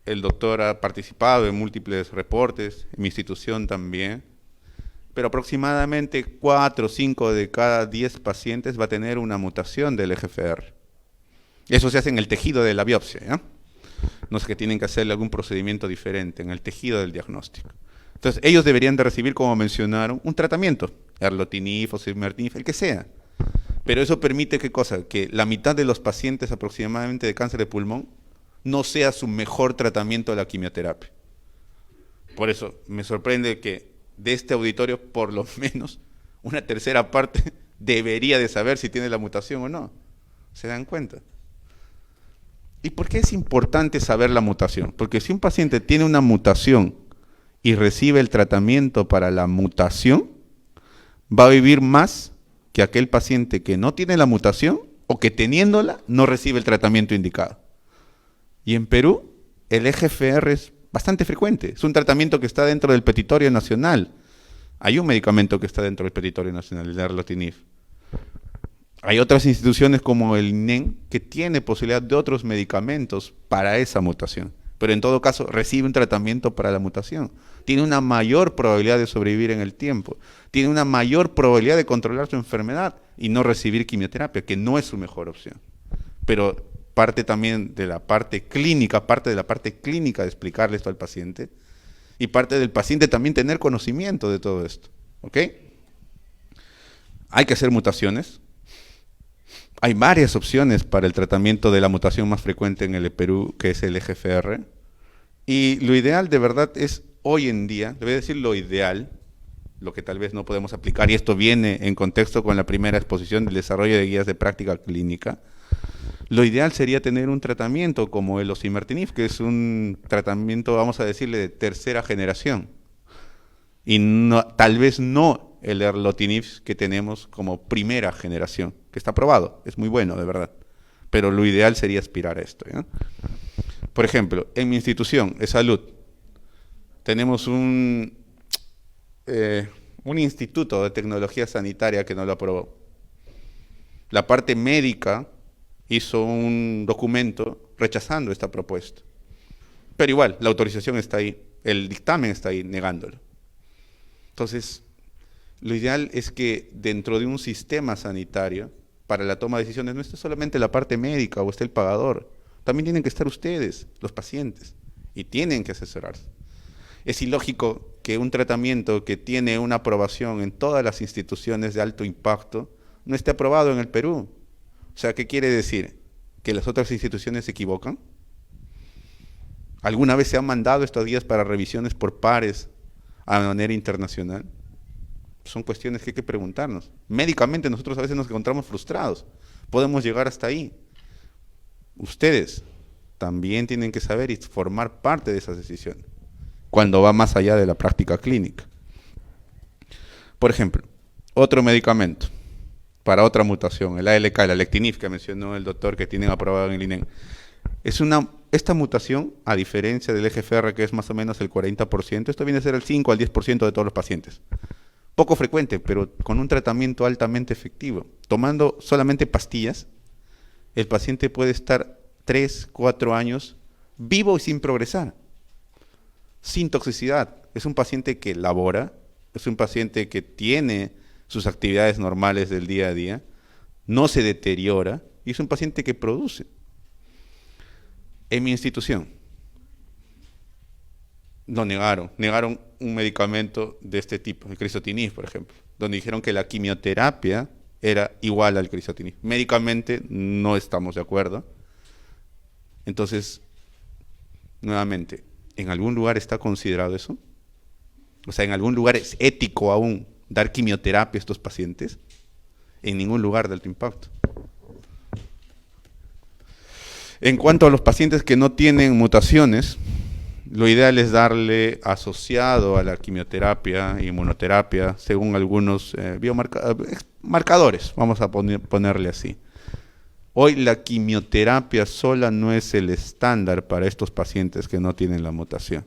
el doctor ha participado en múltiples reportes, en mi institución también, pero aproximadamente 4 o 5 de cada 10 pacientes va a tener una mutación del EGFR. Eso se hace en el tejido de la biopsia, ¿ya? No es que tienen que hacerle algún procedimiento diferente, en el tejido del diagnóstico. Entonces, ellos deberían de recibir, como mencionaron, un tratamiento, erlotinib, osimertinib, el que sea. Pero eso permite, ¿qué cosa? Que la mitad de los pacientes aproximadamente de cáncer de pulmón no sea su mejor tratamiento de la quimioterapia. Por eso me sorprende que de este auditorio, por lo menos, una tercera parte debería de saber si tiene la mutación o no. ¿Se dan cuenta? ¿Y por qué es importante saber la mutación? Porque si un paciente tiene una mutación y recibe el tratamiento para la mutación, va a vivir más que aquel paciente que no tiene la mutación o que teniéndola no recibe el tratamiento indicado. Y en Perú, el EGFR es bastante frecuente. Es un tratamiento que está dentro del petitorio nacional. Hay un medicamento que está dentro del petitorio nacional, el erlotinib. Hay otras instituciones como el INEN que tiene posibilidad de otros medicamentos para esa mutación. Pero en todo caso recibe un tratamiento para la mutación. Tiene una mayor probabilidad de sobrevivir en el tiempo. Tiene una mayor probabilidad de controlar su enfermedad y no recibir quimioterapia, que no es su mejor opción. Pero parte también de la parte clínica, de explicarle esto al paciente, y parte del paciente también tener conocimiento de todo esto. ¿Ok? Hay que hacer mutaciones. Hay varias opciones para el tratamiento de la mutación más frecuente en el Perú, que es el EGFR. Y lo ideal de verdad es, hoy en día, le voy a decir lo ideal, lo que tal vez no podemos aplicar, y esto viene en contexto con la primera exposición del desarrollo de guías de práctica clínica. Lo ideal sería tener un tratamiento como el osimertinib, que es un tratamiento, vamos a decirle, de tercera generación. Y no, tal vez no el erlotinib que tenemos como primera generación, que está probado, es muy bueno, de verdad. Pero lo ideal sería aspirar a esto, ¿ya? Por ejemplo, en mi institución de salud, tenemos un instituto de tecnología sanitaria que no lo aprobó. La parte médica hizo un documento rechazando esta propuesta. Pero igual, la autorización está ahí, el dictamen está ahí negándolo. Entonces, Lo ideal es que dentro de un sistema sanitario, para la toma de decisiones, no esté solamente la parte médica o esté el pagador, también tienen que estar ustedes, los pacientes, y tienen que asesorarse. Es ilógico que un tratamiento que tiene una aprobación en todas las instituciones de alto impacto no esté aprobado en el Perú. O sea, ¿qué quiere decir? ¿Que las otras instituciones se equivocan? ¿Alguna vez se han mandado estas guías para revisiones por pares a manera internacional? Son cuestiones que hay que preguntarnos. Médicamente nosotros a veces nos encontramos frustrados. Podemos llegar hasta ahí. Ustedes también tienen que saber y formar parte de esas decisiones, cuando va más allá de la práctica clínica. Por ejemplo, otro medicamento para otra mutación, el ALK, el alectinib, que mencionó el doctor, que tienen aprobado en el INEN. Esta mutación, a diferencia del EGFR, que es más o menos el 40%, esto viene a ser el 5 al 10% de todos los pacientes. Poco frecuente, pero con un tratamiento altamente efectivo. Tomando solamente pastillas, el paciente puede estar 3, 4 años vivo y sin progresar, sin toxicidad. Es un paciente que labora, es un paciente que tiene sus actividades normales del día a día, no se deteriora y es un paciente que produce. En mi institución lo negaron un medicamento de este tipo, el crizotinib, por ejemplo, donde dijeron que la quimioterapia era igual al crizotinib. Médicamente no estamos de acuerdo. Entonces, nuevamente, ¿en algún lugar está considerado eso? O sea, ¿en algún lugar es ético aún dar quimioterapia a estos pacientes? En ningún lugar de alto impacto. En cuanto a los pacientes que no tienen mutaciones, lo ideal es darle asociado a la quimioterapia, inmunoterapia, según algunos marcadores, vamos a ponerle así. Hoy la quimioterapia sola no es el estándar para estos pacientes que no tienen la mutación.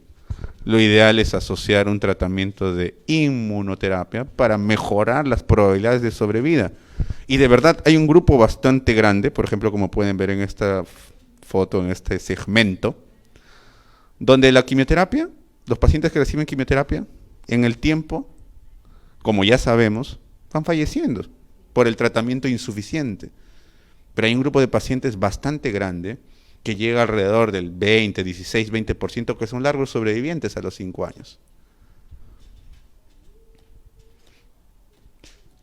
Lo ideal es asociar un tratamiento de inmunoterapia para mejorar las probabilidades de sobrevida. Y de verdad hay un grupo bastante grande, por ejemplo, como pueden ver en esta foto, en este segmento, donde la quimioterapia, los pacientes que reciben quimioterapia, en el tiempo, como ya sabemos, van falleciendo por el tratamiento insuficiente. Pero hay un grupo de pacientes bastante grande que llega alrededor del 20, 16, 20%, que son largos sobrevivientes a los 5 años.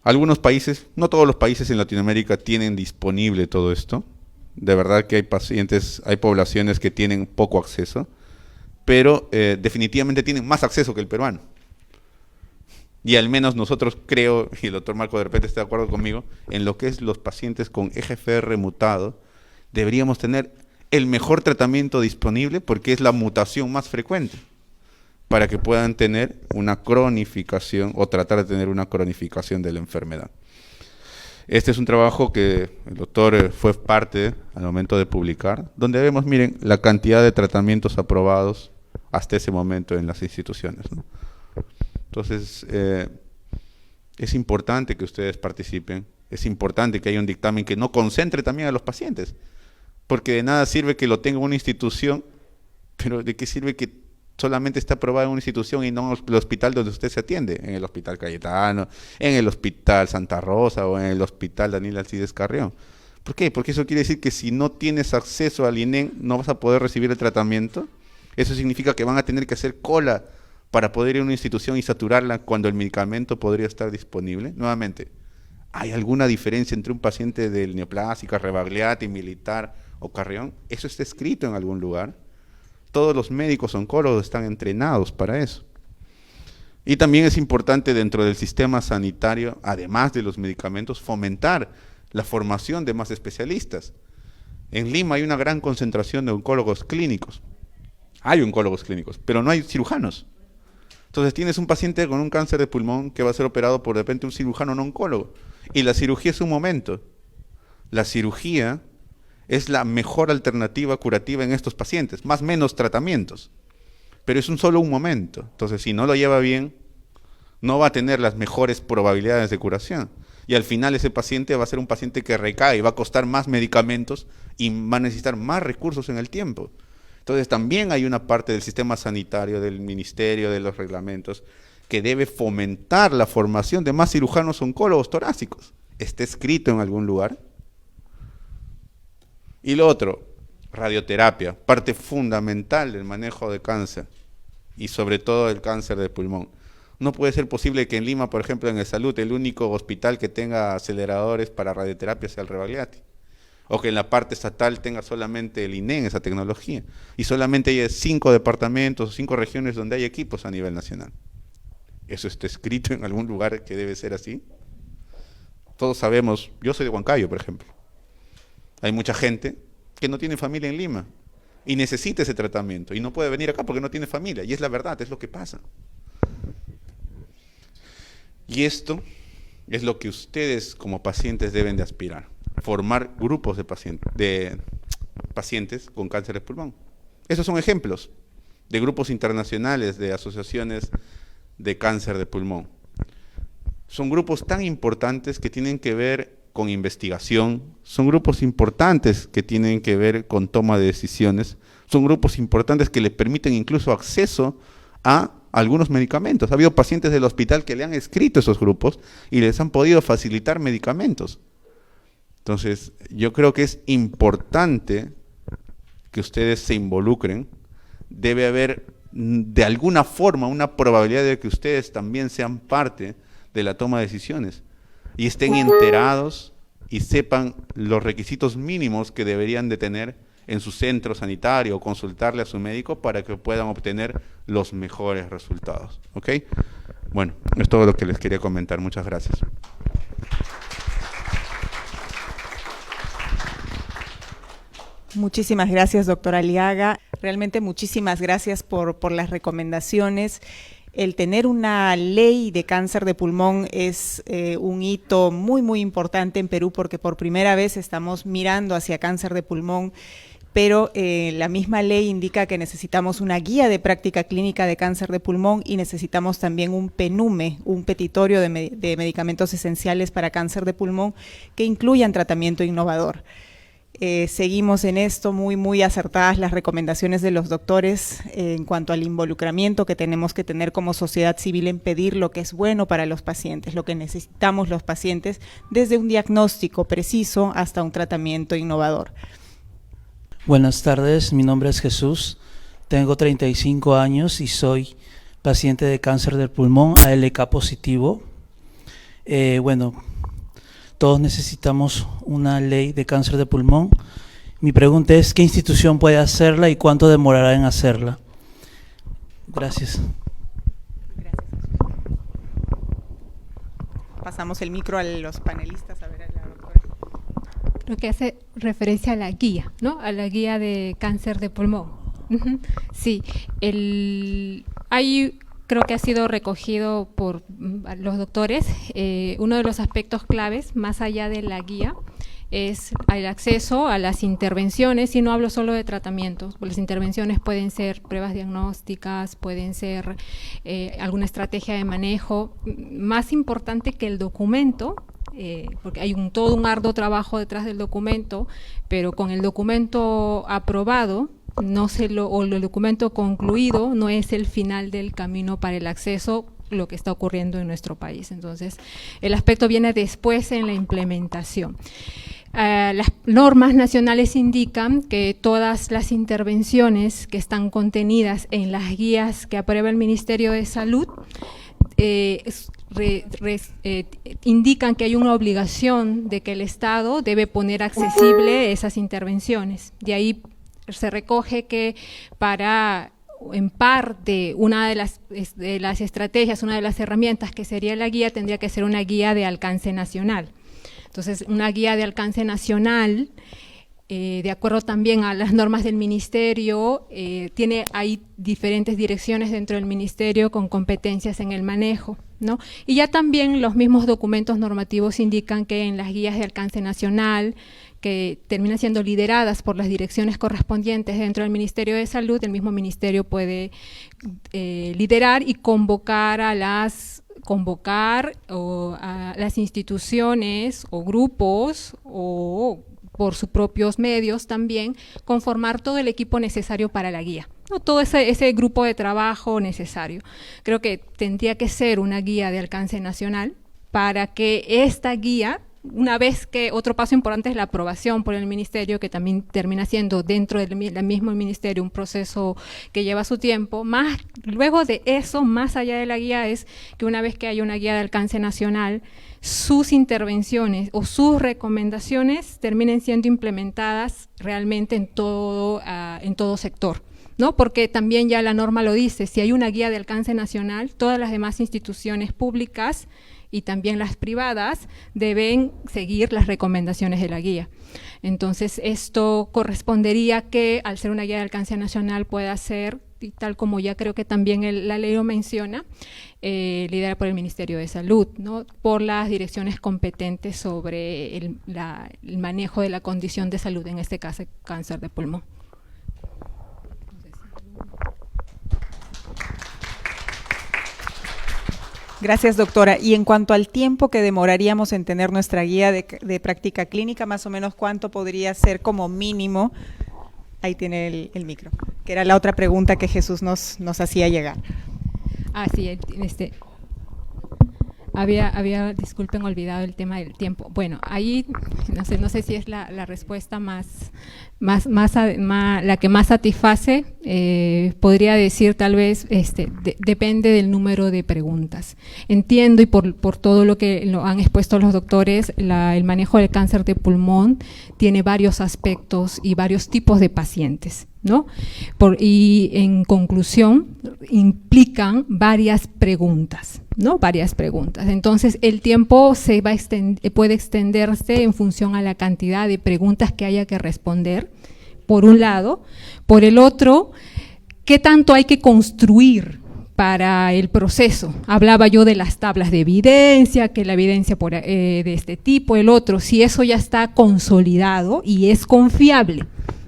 Algunos países, no todos los países en Latinoamérica tienen disponible todo esto. De verdad que hay pacientes, hay poblaciones que tienen poco acceso, pero definitivamente tienen más acceso que el peruano. Y al menos nosotros creo, y el doctor Marco de repente está de acuerdo conmigo, en lo que es los pacientes con EGFR mutado, deberíamos tener el mejor tratamiento disponible porque es la mutación más frecuente, para que puedan tener una cronificación o tratar de tener una cronificación de la enfermedad. Este es un trabajo que el doctor fue parte al momento de publicar, donde vemos, miren, la cantidad de tratamientos aprobados hasta ese momento en las instituciones, ¿no? Entonces, es importante que ustedes participen, es importante que haya un dictamen que no concentre también a los pacientes, porque de nada sirve que lo tenga una institución, pero ¿de qué sirve que solamente está aprobado en una institución y no en el hospital donde usted se atiende? En el Hospital Cayetano, en el Hospital Santa Rosa o en el Hospital Daniel Alcides Carrión. ¿Por qué? Porque eso quiere decir que si no tienes acceso al INEN no vas a poder recibir el tratamiento. Eso significa que van a tener que hacer cola para poder ir a una institución y saturarla cuando el medicamento podría estar disponible. Nuevamente, ¿hay alguna diferencia entre un paciente del neoplásica, Rebagliati, Militar o Carrión? Eso está escrito en algún lugar. Todos los médicos oncólogos están entrenados para eso. Y también es importante dentro del sistema sanitario, además de los medicamentos, fomentar la formación de más especialistas. En Lima hay una gran concentración de oncólogos clínicos. Hay oncólogos clínicos, pero no hay cirujanos. Entonces tienes un paciente con un cáncer de pulmón que va a ser operado por de repente un cirujano no oncólogo. Y la cirugía es un momento. La cirugía es la mejor alternativa curativa en estos pacientes, más o menos tratamientos. Pero es solo un momento. Entonces si no lo lleva bien, no va a tener las mejores probabilidades de curación. Y al final ese paciente va a ser un paciente que recae, va a costar más medicamentos y va a necesitar más recursos en el tiempo. Entonces también hay una parte del sistema sanitario, del ministerio, de los reglamentos, que debe fomentar la formación de más cirujanos oncólogos torácicos. ¿Está escrito en algún lugar? Y lo otro, radioterapia, parte fundamental del manejo de cáncer y sobre todo el cáncer de pulmón. No puede ser posible que en Lima, por ejemplo, en el Salud, el único hospital que tenga aceleradores para radioterapia sea el Rebagliati, o que en la parte estatal tenga solamente el INEN esa tecnología, y solamente haya 5 departamentos o 5 regiones donde hay equipos a nivel nacional. ¿Eso está escrito en algún lugar que debe ser así? Todos sabemos, yo soy de Huancayo, por ejemplo. Hay mucha gente que no tiene familia en Lima y necesita ese tratamiento y no puede venir acá porque no tiene familia, y es la verdad, es lo que pasa. Y esto es lo que ustedes como pacientes deben de aspirar, formar grupos de pacientes con cáncer de pulmón. Esos son ejemplos de grupos internacionales, de asociaciones de cáncer de pulmón. Son grupos tan importantes que tienen que ver con investigación, son grupos importantes que tienen que ver con toma de decisiones, son grupos importantes que le permiten incluso acceso a algunos medicamentos. Ha habido pacientes del hospital que le han escrito esos grupos y les han podido facilitar medicamentos. Entonces, yo creo que es importante que ustedes se involucren. Debe haber de alguna forma una probabilidad de que ustedes también sean parte de la toma de decisiones y estén enterados y sepan los requisitos mínimos que deberían de tener en su centro sanitario o consultarle a su médico para que puedan obtener los mejores resultados. ¿Ok? Bueno, es todo lo que les quería comentar. Muchas gracias. Muchísimas gracias, doctora Aliaga. Realmente muchísimas gracias por las recomendaciones. El tener una ley de cáncer de pulmón es un hito muy, muy importante en Perú porque por primera vez estamos mirando hacia cáncer de pulmón, pero la misma ley indica que necesitamos una guía de práctica clínica de cáncer de pulmón y necesitamos también un PENUME, un petitorio de medicamentos esenciales para cáncer de pulmón que incluyan tratamiento innovador. Seguimos en esto, muy acertadas las recomendaciones de los doctores en cuanto al involucramiento que tenemos que tener como sociedad civil en pedir lo que es bueno para los pacientes, lo que necesitamos los pacientes, desde un diagnóstico preciso hasta un tratamiento innovador. Buenas tardes, mi nombre es Jesús, tengo 35 años y soy paciente de cáncer del pulmón, ALK positivo. Todos necesitamos una ley de cáncer de pulmón. Mi pregunta es, ¿qué institución puede hacerla y cuánto demorará en hacerla? Gracias. Pasamos el micro a los panelistas, a ver a la doctora. Lo que hace referencia a la guía, ¿no? A la guía de cáncer de pulmón. Sí, creo que ha sido recogido por los doctores. Uno de los aspectos claves, más allá de la guía, es el acceso a las intervenciones, y no hablo solo de tratamientos, las intervenciones pueden ser pruebas diagnósticas, pueden ser alguna estrategia de manejo. Más importante que el documento, porque hay todo un arduo trabajo detrás del documento, pero con el documento aprobado, o el documento concluido no es el final del camino para el acceso, lo que está ocurriendo en nuestro país. Entonces, el aspecto viene después en la implementación. Las normas nacionales indican que todas las intervenciones que están contenidas en las guías que aprueba el Ministerio de Salud indican que hay una obligación de que el Estado debe poner accesible esas intervenciones. De ahí se recoge que en parte, una de las estrategias, una de las herramientas que sería la guía, tendría que ser una guía de alcance nacional. Entonces, una guía de alcance nacional, de acuerdo también a las normas del Ministerio, hay diferentes direcciones dentro del Ministerio con competencias en el manejo, ¿no? Y ya también los mismos documentos normativos indican que en las guías de alcance nacional, que terminan siendo lideradas por las direcciones correspondientes dentro del Ministerio de Salud, el mismo Ministerio puede liderar y convocar a las instituciones o grupos o por sus propios medios también, conformar todo el equipo necesario para la guía, ¿no? Todo ese grupo de trabajo necesario. Creo que tendría que ser una guía de alcance nacional para que esta guía, una vez que otro paso importante es la aprobación por el ministerio, que también termina siendo dentro del mismo ministerio un proceso que lleva su tiempo, más luego de eso, más allá de la guía, es que una vez que haya una guía de alcance nacional, sus intervenciones o sus recomendaciones terminen siendo implementadas realmente en todo sector, ¿no? Porque también ya la norma lo dice, si hay una guía de alcance nacional, todas las demás instituciones públicas y también las privadas deben seguir las recomendaciones de la guía. Entonces, esto correspondería que, al ser una guía de alcance nacional, pueda ser, y tal como ya creo que también la ley lo menciona, liderada por el Ministerio de Salud, ¿no? Por las direcciones competentes sobre el manejo de la condición de salud, en este caso, cáncer de pulmón. Gracias, doctora. Y en cuanto al tiempo que demoraríamos en tener nuestra guía de práctica clínica, más o menos, ¿cuánto podría ser como mínimo? Ahí tiene el micro, que era la otra pregunta que Jesús nos hacía llegar. Ah, sí, disculpen, olvidado el tema del tiempo. Bueno, ahí no sé si es la respuesta la que más satisface. Podría decir tal vez, depende del número de preguntas. Entiendo, y por todo lo que lo han expuesto los doctores, el manejo del cáncer de pulmón tiene varios aspectos y varios tipos de pacientes, ¿no? Y en conclusión, implican varias preguntas, ¿no? Varias preguntas. Entonces, el tiempo puede extenderse en función a la cantidad de preguntas que haya que responder, por un lado. Por el otro, ¿qué tanto hay que construir para el proceso? Hablaba yo de las tablas de evidencia, que la evidencia de este tipo, el otro, si eso ya está consolidado y es confiable,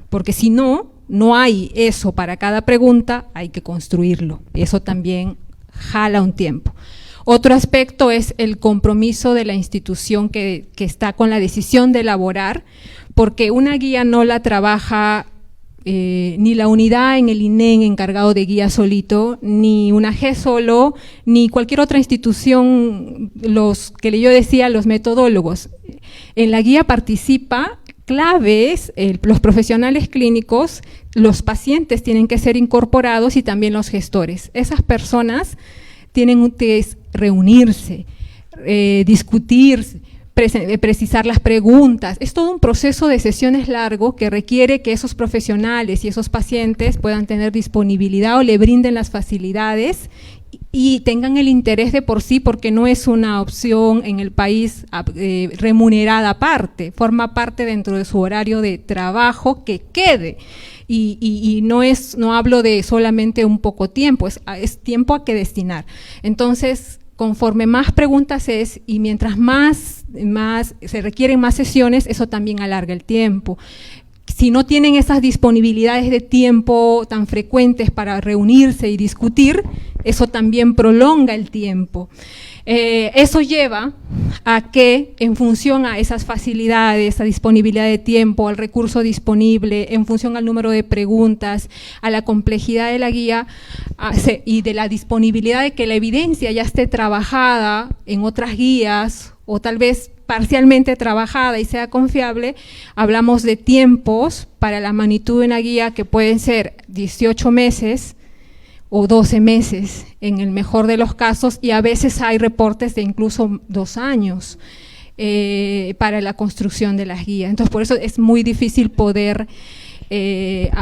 porque si no hay eso para cada pregunta, hay que construirlo. Eso también jala un tiempo. Otro aspecto es el compromiso de la institución que está con la decisión de elaborar, porque una guía no la trabaja ni la unidad en el INEN encargado de guía solito, ni una G solo, ni cualquier otra institución, los metodólogos. En la guía participa claves, los profesionales clínicos, los pacientes tienen que ser incorporados y también los gestores. Esas personas tienen que reunirse, discutir, precisar las preguntas. Es todo un proceso de sesiones largo que requiere que esos profesionales y esos pacientes puedan tener disponibilidad o le brinden las facilidades y tengan el interés de por sí, porque no es una opción en el país remunerada aparte, forma parte dentro de su horario de trabajo que quede. Y no hablo de solamente un poco tiempo, es tiempo a que destinar. Entonces, conforme más preguntas y mientras más se requieren más sesiones, eso también alarga el tiempo. Si no tienen esas disponibilidades de tiempo tan frecuentes para reunirse y discutir, eso también prolonga el tiempo. Eso lleva a que, en función a esas facilidades, a disponibilidad de tiempo, al recurso disponible, en función al número de preguntas, a la complejidad de la guía y de la disponibilidad de que la evidencia ya esté trabajada en otras guías o tal vez parcialmente trabajada y sea confiable, hablamos de tiempos para la magnitud de una guía que pueden ser 18 meses o 12 meses en el mejor de los casos, y a veces hay reportes de incluso 2 años para la construcción de las guías. Entonces, por eso es muy difícil poder,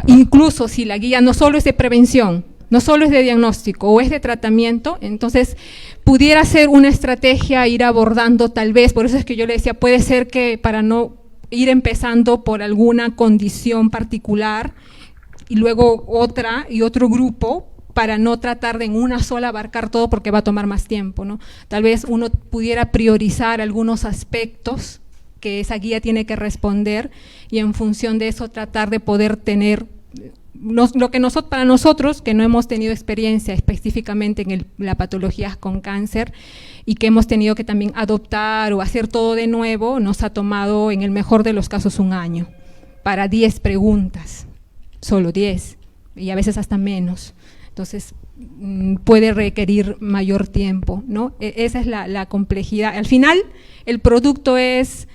incluso si la guía no solo es de prevención, no solo es de diagnóstico o es de tratamiento, entonces pudiera ser una estrategia ir abordando tal vez, por eso es que yo le decía, puede ser que para no ir empezando por alguna condición particular y luego otra y otro grupo, para no tratar de en una sola abarcar todo porque va a tomar más tiempo, ¿no? Tal vez uno pudiera priorizar algunos aspectos que esa guía tiene que responder y en función de eso tratar de poder tener para nosotros, que no hemos tenido experiencia específicamente en la patologías con cáncer y que hemos tenido que también adoptar o hacer todo de nuevo, nos ha tomado en el mejor de los casos 1 año, para 10 preguntas, solo 10, y a veces hasta menos. Entonces, puede requerir mayor tiempo, ¿no? Esa es la complejidad. Al final, el producto es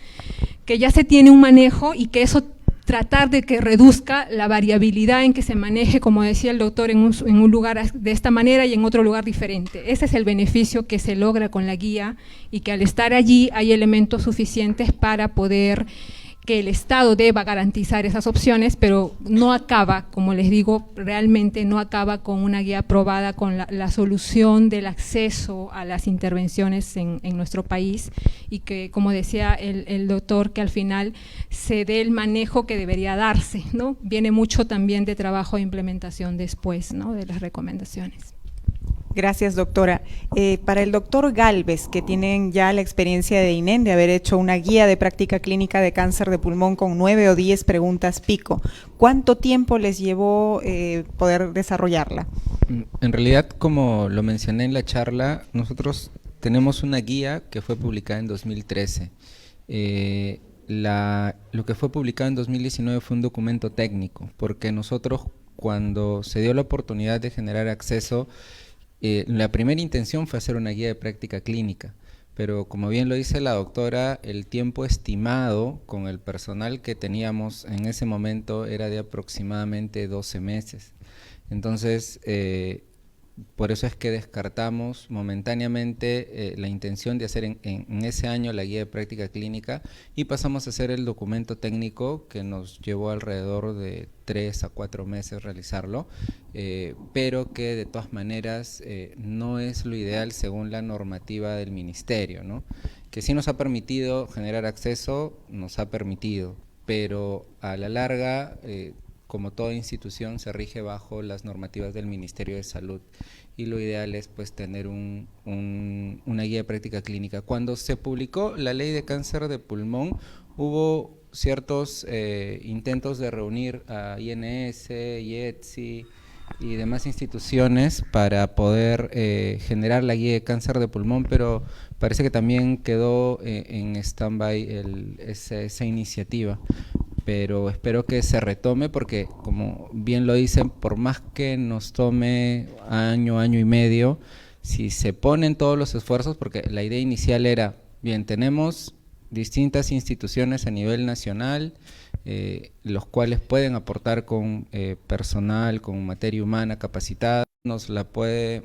que ya se tiene un manejo y que eso tratar de que reduzca la variabilidad en que se maneje, como decía el doctor, en un lugar de esta manera y en otro lugar diferente. Ese es el beneficio que se logra con la guía y que al estar allí hay elementos suficientes para poder que el Estado deba garantizar esas opciones, pero no acaba, como les digo, realmente no acaba con una guía aprobada con la solución del acceso a las intervenciones en nuestro país y que, como decía el doctor, que al final se dé el manejo que debería darse, ¿no? Viene mucho también de trabajo de implementación después, ¿no?, de las recomendaciones. Gracias, doctora. Para el doctor Gálvez, que tienen ya la experiencia de INEN de haber hecho una guía de práctica clínica de cáncer de pulmón con 9 o 10 preguntas pico, ¿cuánto tiempo les llevó poder desarrollarla? En realidad, como lo mencioné en la charla, nosotros tenemos una guía que fue publicada en 2013. Lo que fue publicado en 2019 fue un documento técnico, porque nosotros, cuando se dio la oportunidad de generar acceso, la primera intención fue hacer una guía de práctica clínica, pero como bien lo dice la doctora, el tiempo estimado con el personal que teníamos en ese momento era de aproximadamente 12 meses. Entonces, por eso es que descartamos momentáneamente la intención de hacer en ese año la guía de práctica clínica y pasamos a hacer el documento técnico, que nos llevó alrededor de 3 a 4 meses realizarlo, pero que de todas maneras no es lo ideal según la normativa del ministerio, ¿no? Que sí nos ha permitido generar acceso, nos ha permitido, pero a la larga, como toda institución, se rige bajo las normativas del Ministerio de Salud y lo ideal es pues tener una guía de práctica clínica. Cuando se publicó la ley de cáncer de pulmón, hubo ciertos intentos de reunir a INS, IETSI y demás instituciones para poder generar la guía de cáncer de pulmón, pero parece que también quedó en stand-by esa iniciativa. Pero espero que se retome porque, como bien lo dicen, por más que nos tome año y medio, si se ponen todos los esfuerzos, porque la idea inicial era, bien, tenemos distintas instituciones a nivel nacional, los cuales pueden aportar con personal, con materia humana capacitada, nos puede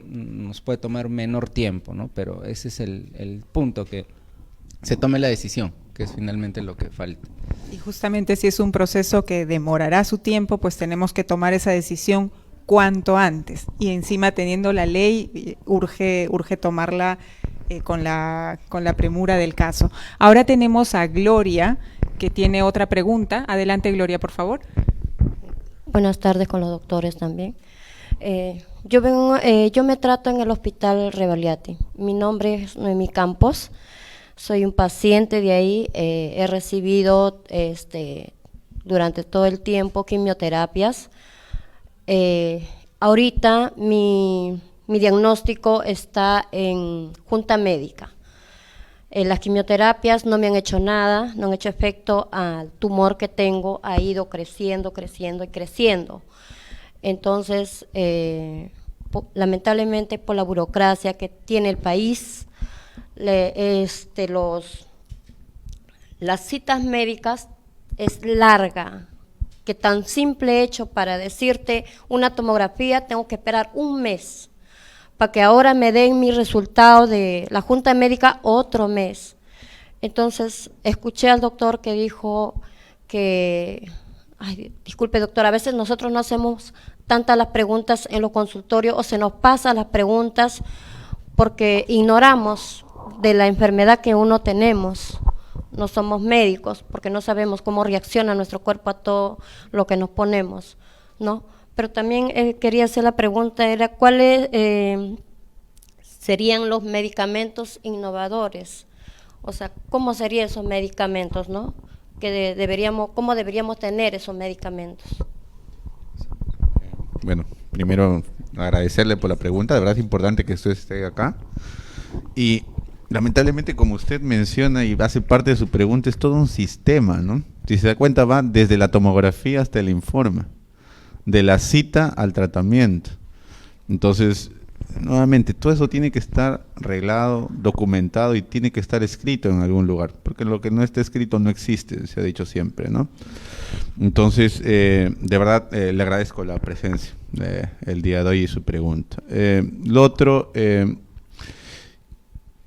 tomar menor tiempo, ¿no? Pero ese es el punto, que se tome la decisión, que es finalmente lo que falta. Y justamente si es un proceso que demorará su tiempo, pues tenemos que tomar esa decisión cuanto antes. Y encima, teniendo la ley, urge tomarla con la premura del caso. Ahora tenemos a Gloria, que tiene otra pregunta. Adelante, Gloria, por favor. Buenas tardes con los doctores también. Yo me trato en el Hospital Rebagliati. Mi nombre es Noemí Campos. Soy un paciente de ahí, he recibido durante todo el tiempo quimioterapias. Ahorita mi diagnóstico está en junta médica. Las quimioterapias no me han hecho nada, no han hecho efecto al tumor que tengo, ha ido creciendo y creciendo. Entonces, lamentablemente por la burocracia que tiene el país, las citas médicas es larga, que tan simple hecho para decirte una tomografía tengo que esperar 1 mes para que ahora me den mi resultado de la junta médica otro mes. Entonces escuché al doctor que dijo que, disculpe doctor, a veces nosotros no hacemos tantas las preguntas en los consultorios o se nos pasan las preguntas porque ignoramos de la enfermedad que uno tenemos, no somos médicos, porque no sabemos cómo reacciona nuestro cuerpo a todo lo que nos ponemos, ¿no? Pero también quería hacer la pregunta, era ¿cuáles serían los medicamentos innovadores? O sea, ¿cómo serían esos medicamentos, no? ¿Cómo deberíamos tener esos medicamentos? Bueno, primero agradecerle por la pregunta, de verdad es importante que usted esté acá. Y lamentablemente, como usted menciona y hace parte de su pregunta, es todo un sistema, ¿no? Si se da cuenta, va desde la tomografía hasta el informe, de la cita al tratamiento. Entonces, nuevamente, todo eso tiene que estar arreglado, documentado y tiene que estar escrito en algún lugar, porque lo que no está escrito no existe, se ha dicho siempre, ¿no? Entonces, de verdad, le agradezco la presencia el día de hoy y su pregunta. Lo otro,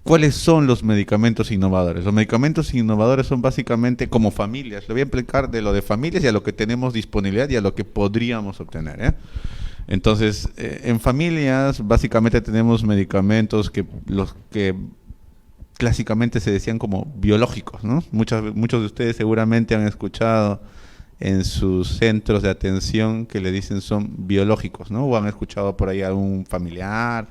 ¿cuáles son los medicamentos innovadores? Los medicamentos innovadores son básicamente como familias. Le voy a explicar de lo de familias y a lo que tenemos disponibilidad y a lo que podríamos obtener, ¿eh? Entonces, en familias básicamente tenemos medicamentos que los que clásicamente se decían como biológicos, ¿no? Muchos de ustedes seguramente han escuchado en sus centros de atención que le dicen son biológicos, ¿no? O han escuchado por ahí a algún familiar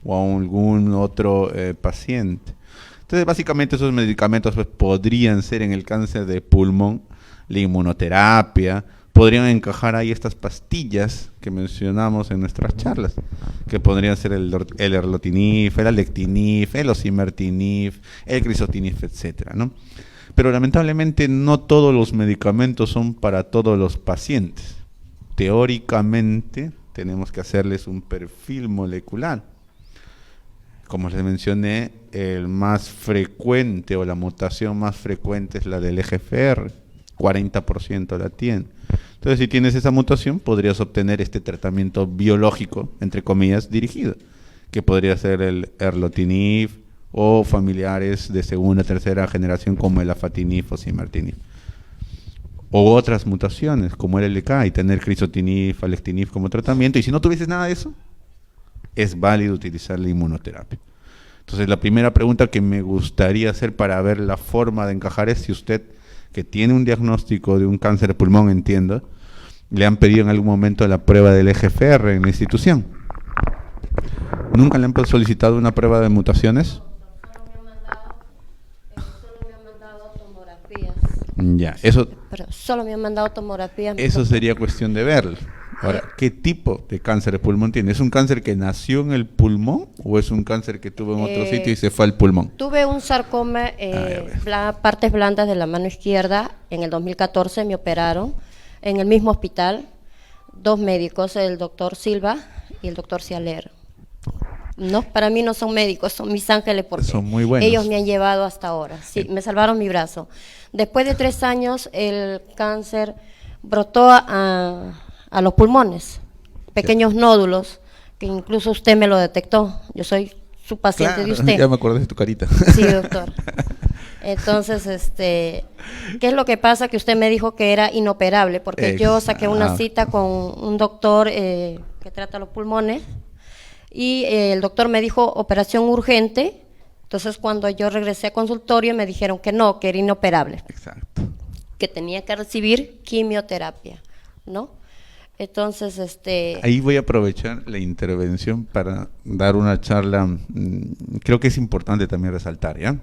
o a algún otro paciente. Entonces, básicamente esos medicamentos pues, podrían ser en el cáncer de pulmón, la inmunoterapia, podrían encajar ahí estas pastillas que mencionamos en nuestras charlas, que podrían ser el erlotinib, el alectinib, el osimertinib, el crizotinib, etcétera, ¿no? Pero lamentablemente no todos los medicamentos son para todos los pacientes. Teóricamente tenemos que hacerles un perfil molecular. Como les mencioné, el más frecuente o la mutación más frecuente es la del EGFR, 40% la tiene. Entonces, si tienes esa mutación, podrías obtener este tratamiento biológico, entre comillas, dirigido, que podría ser el erlotinib o familiares de segunda, tercera generación como el afatinib o simertinib. O otras mutaciones, como el LK, y tener crizotinib, alectinib como tratamiento. Y si no tuvieses nada de eso, es válido utilizar la inmunoterapia. Entonces, la primera pregunta que me gustaría hacer para ver la forma de encajar es si usted, que tiene un diagnóstico de un cáncer de pulmón, entiendo, le han pedido en algún momento la prueba del EGFR en la institución. ¿Nunca le han solicitado una prueba de mutaciones? Solo me han mandado tomografías. Ya, eso... Pero solo me han mandado tomografías. Eso sería cuestión de verlo. Ahora, ¿qué tipo de cáncer de pulmón tiene? ¿Es un cáncer que nació en el pulmón o es un cáncer que tuvo en otro sitio y se fue al pulmón? Tuve un sarcoma, partes blandas de la mano izquierda. En el 2014 me operaron en el mismo hospital. 2 médicos, el doctor Silva y el doctor Cialer. No, para mí no son médicos, son mis ángeles porque son muy buenos. Ellos me han llevado hasta ahora. Sí, me salvaron mi brazo. Después de 3 años, el cáncer brotó a los pulmones, pequeños nódulos, que incluso usted me lo detectó. Yo soy su paciente, claro, de usted. Ya me acordé de tu carita. Sí, doctor. Entonces, ¿qué es lo que pasa? Que usted me dijo que era inoperable, porque yo saqué una cita con un doctor que trata los pulmones, y el doctor me dijo operación urgente. Entonces, cuando yo regresé a consultorio, me dijeron que no, que era inoperable. Exacto. Que tenía que recibir quimioterapia, ¿no? Entonces, ahí voy a aprovechar la intervención para dar una charla, creo que es importante también resaltar, ¿ya?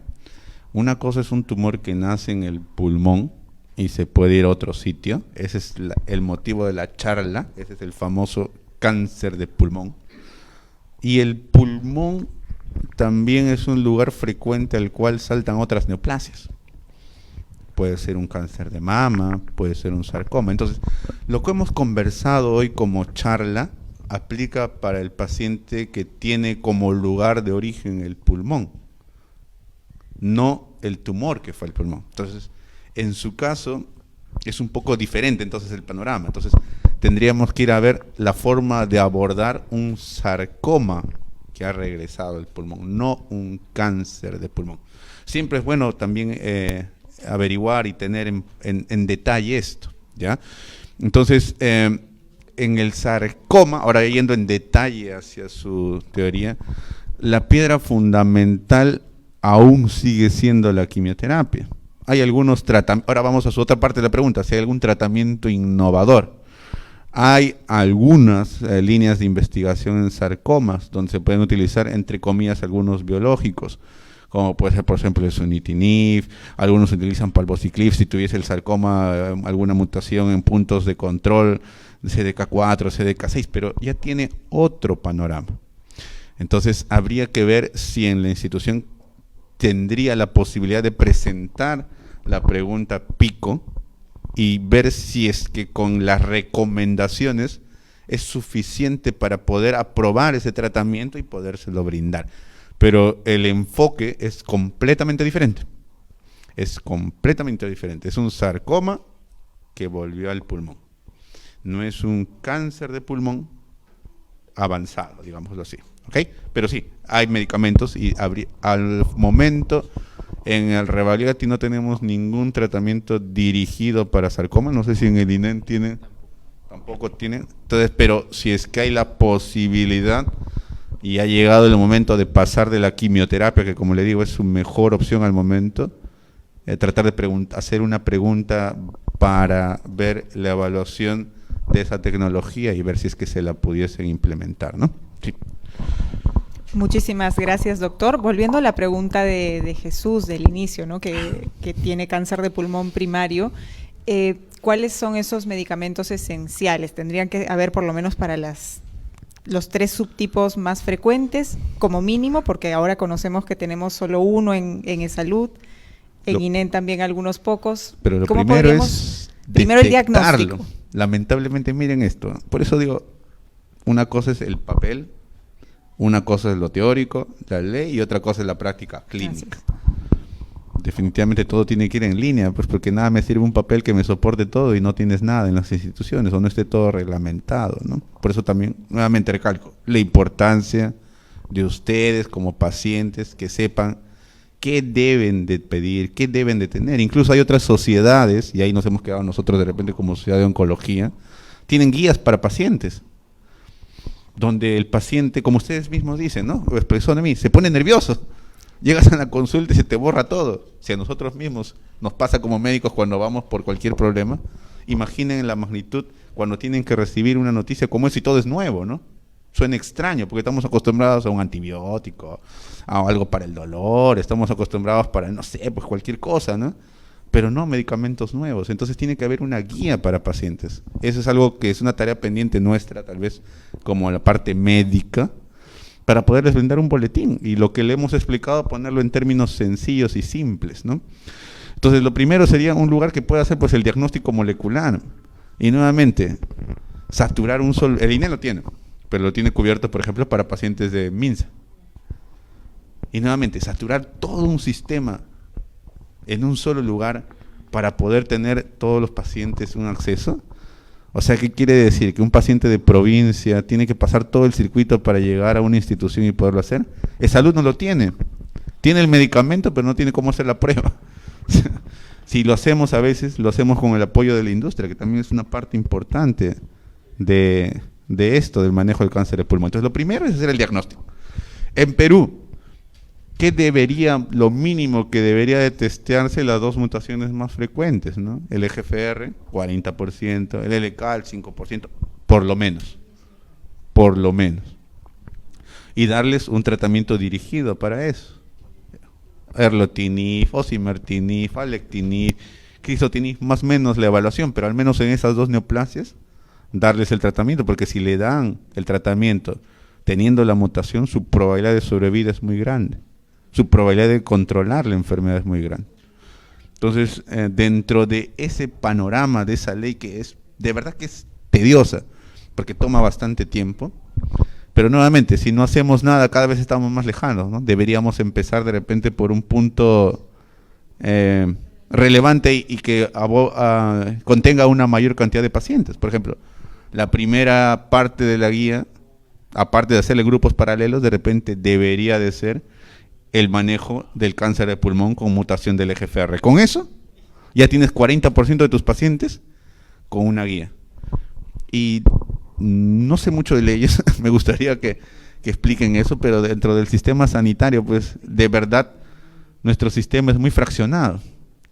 Una cosa es un tumor que nace en el pulmón y se puede ir a otro sitio, ese es el motivo de la charla, ese es el famoso cáncer de pulmón. Y el pulmón también es un lugar frecuente al cual saltan otras neoplasias. Puede ser un cáncer de mama, puede ser un sarcoma. Entonces, lo que hemos conversado hoy como charla aplica para el paciente que tiene como lugar de origen el pulmón, no el tumor que fue el pulmón. Entonces, en su caso, es un poco diferente entonces el panorama. Entonces, tendríamos que ir a ver la forma de abordar un sarcoma que ha regresado al pulmón, no un cáncer de pulmón. Siempre es bueno también averiguar y tener en detalle esto, ¿ya? Entonces, en el sarcoma, ahora yendo en detalle hacia su teoría, la piedra fundamental aún sigue siendo la quimioterapia. Hay algunos tratamientos, ahora vamos a su otra parte de la pregunta, si hay algún tratamiento innovador. Hay algunas líneas de investigación en sarcomas donde se pueden utilizar, entre comillas, algunos biológicos, como puede ser, por ejemplo, el sunitinib. Algunos utilizan palbociclib si tuviese el sarcoma alguna mutación en puntos de control CDK4, CDK6, pero ya tiene otro panorama. Entonces habría que ver si en la institución tendría la posibilidad de presentar la pregunta PICO y ver si es que con las recomendaciones es suficiente para poder aprobar ese tratamiento y podérselo brindar. Pero el enfoque es completamente diferente. Es completamente diferente. Es un sarcoma que volvió al pulmón. No es un cáncer de pulmón avanzado, digámoslo así. ¿Ok? Pero sí, hay medicamentos y al momento en el Revalidati no tenemos ningún tratamiento dirigido para sarcoma. No sé si en el INEN tienen, tampoco tienen. Entonces, pero si es que hay la posibilidad y ha llegado el momento de pasar de la quimioterapia, que como le digo es su mejor opción al momento, tratar de hacer una pregunta para ver la evaluación de esa tecnología y ver si es que se la pudiesen implementar, ¿no? Sí. Muchísimas gracias, doctor. Volviendo a la pregunta de Jesús del inicio, ¿no? que tiene cáncer de pulmón primario, ¿cuáles son esos medicamentos esenciales? Tendrían que haber por lo menos para los 3 subtipos más frecuentes, como mínimo, porque ahora conocemos que tenemos solo uno en eSalud, en INEN también algunos pocos. Pero lo ¿Cómo primero podríamos, es primero el diagnóstico? Lamentablemente, miren esto. Por eso digo, una cosa es el papel, una cosa es lo teórico, la ley, y otra cosa es la práctica clínica. Definitivamente todo tiene que ir en línea, pues porque nada me sirve un papel que me soporte todo y no tienes nada en las instituciones, o no esté todo reglamentado, ¿no? Por eso también, nuevamente recalco, la importancia de ustedes como pacientes que sepan qué deben de pedir, qué deben de tener. Incluso hay otras sociedades, y ahí nos hemos quedado nosotros de repente como sociedad de oncología, tienen guías para pacientes, donde el paciente, como ustedes mismos dicen, ¿no? Lo expresó de mí, se pone nervioso. Llegas a la consulta y se te borra todo. Si a nosotros mismos nos pasa como médicos cuando vamos por cualquier problema, imaginen la magnitud cuando tienen que recibir una noticia como esa y todo es nuevo, ¿no? Suena extraño porque estamos acostumbrados a un antibiótico, a algo para el dolor, estamos acostumbrados para, no sé, pues cualquier cosa, ¿no? Pero no medicamentos nuevos. Entonces tiene que haber una guía para pacientes. Eso es algo que es una tarea pendiente nuestra, tal vez como la parte médica, para poderles brindar un boletín y lo que le hemos explicado ponerlo en términos sencillos y simples, ¿no? Entonces lo primero sería un lugar que pueda hacer pues el diagnóstico molecular y nuevamente saturar un solo, el INE lo tiene, pero lo tiene cubierto por ejemplo para pacientes de MINSA y nuevamente saturar todo un sistema en un solo lugar para poder tener todos los pacientes un acceso. O sea, ¿qué quiere decir? ¿Que un paciente de provincia tiene que pasar todo el circuito para llegar a una institución y poderlo hacer? eSalud no lo tiene. Tiene el medicamento, pero no tiene cómo hacer la prueba. Si lo hacemos a veces, lo hacemos con el apoyo de la industria, que también es una parte importante de esto, del manejo del cáncer de pulmón. Entonces, lo primero es hacer el diagnóstico. En Perú, ¿qué debería, lo mínimo que debería de testearse las 2 mutaciones más frecuentes, ¿no? El EGFR, 40%, el LK, el 5%, por lo menos. Por lo menos. Y darles un tratamiento dirigido para eso. Erlotinib, osimertinib, alectinib, crizotinib, más o menos la evaluación, pero al menos en esas 2 neoplasias, darles el tratamiento, porque si le dan el tratamiento teniendo la mutación, su probabilidad de sobrevida es muy grande. Su probabilidad de controlar la enfermedad es muy grande. Entonces, dentro de ese panorama de esa ley que es, de verdad que es tediosa, porque toma bastante tiempo, pero nuevamente, si no hacemos nada, cada vez estamos más lejanos, ¿no? Deberíamos empezar de repente por un punto relevante y que contenga una mayor cantidad de pacientes. Por ejemplo, la primera parte de la guía, aparte de hacerle grupos paralelos, de repente debería de ser el manejo del cáncer de pulmón con mutación del EGFR. Con eso, ya tienes 40% de tus pacientes con una guía. Y no sé mucho de leyes, me gustaría que expliquen eso, pero dentro del sistema sanitario, pues, de verdad, nuestro sistema es muy fraccionado.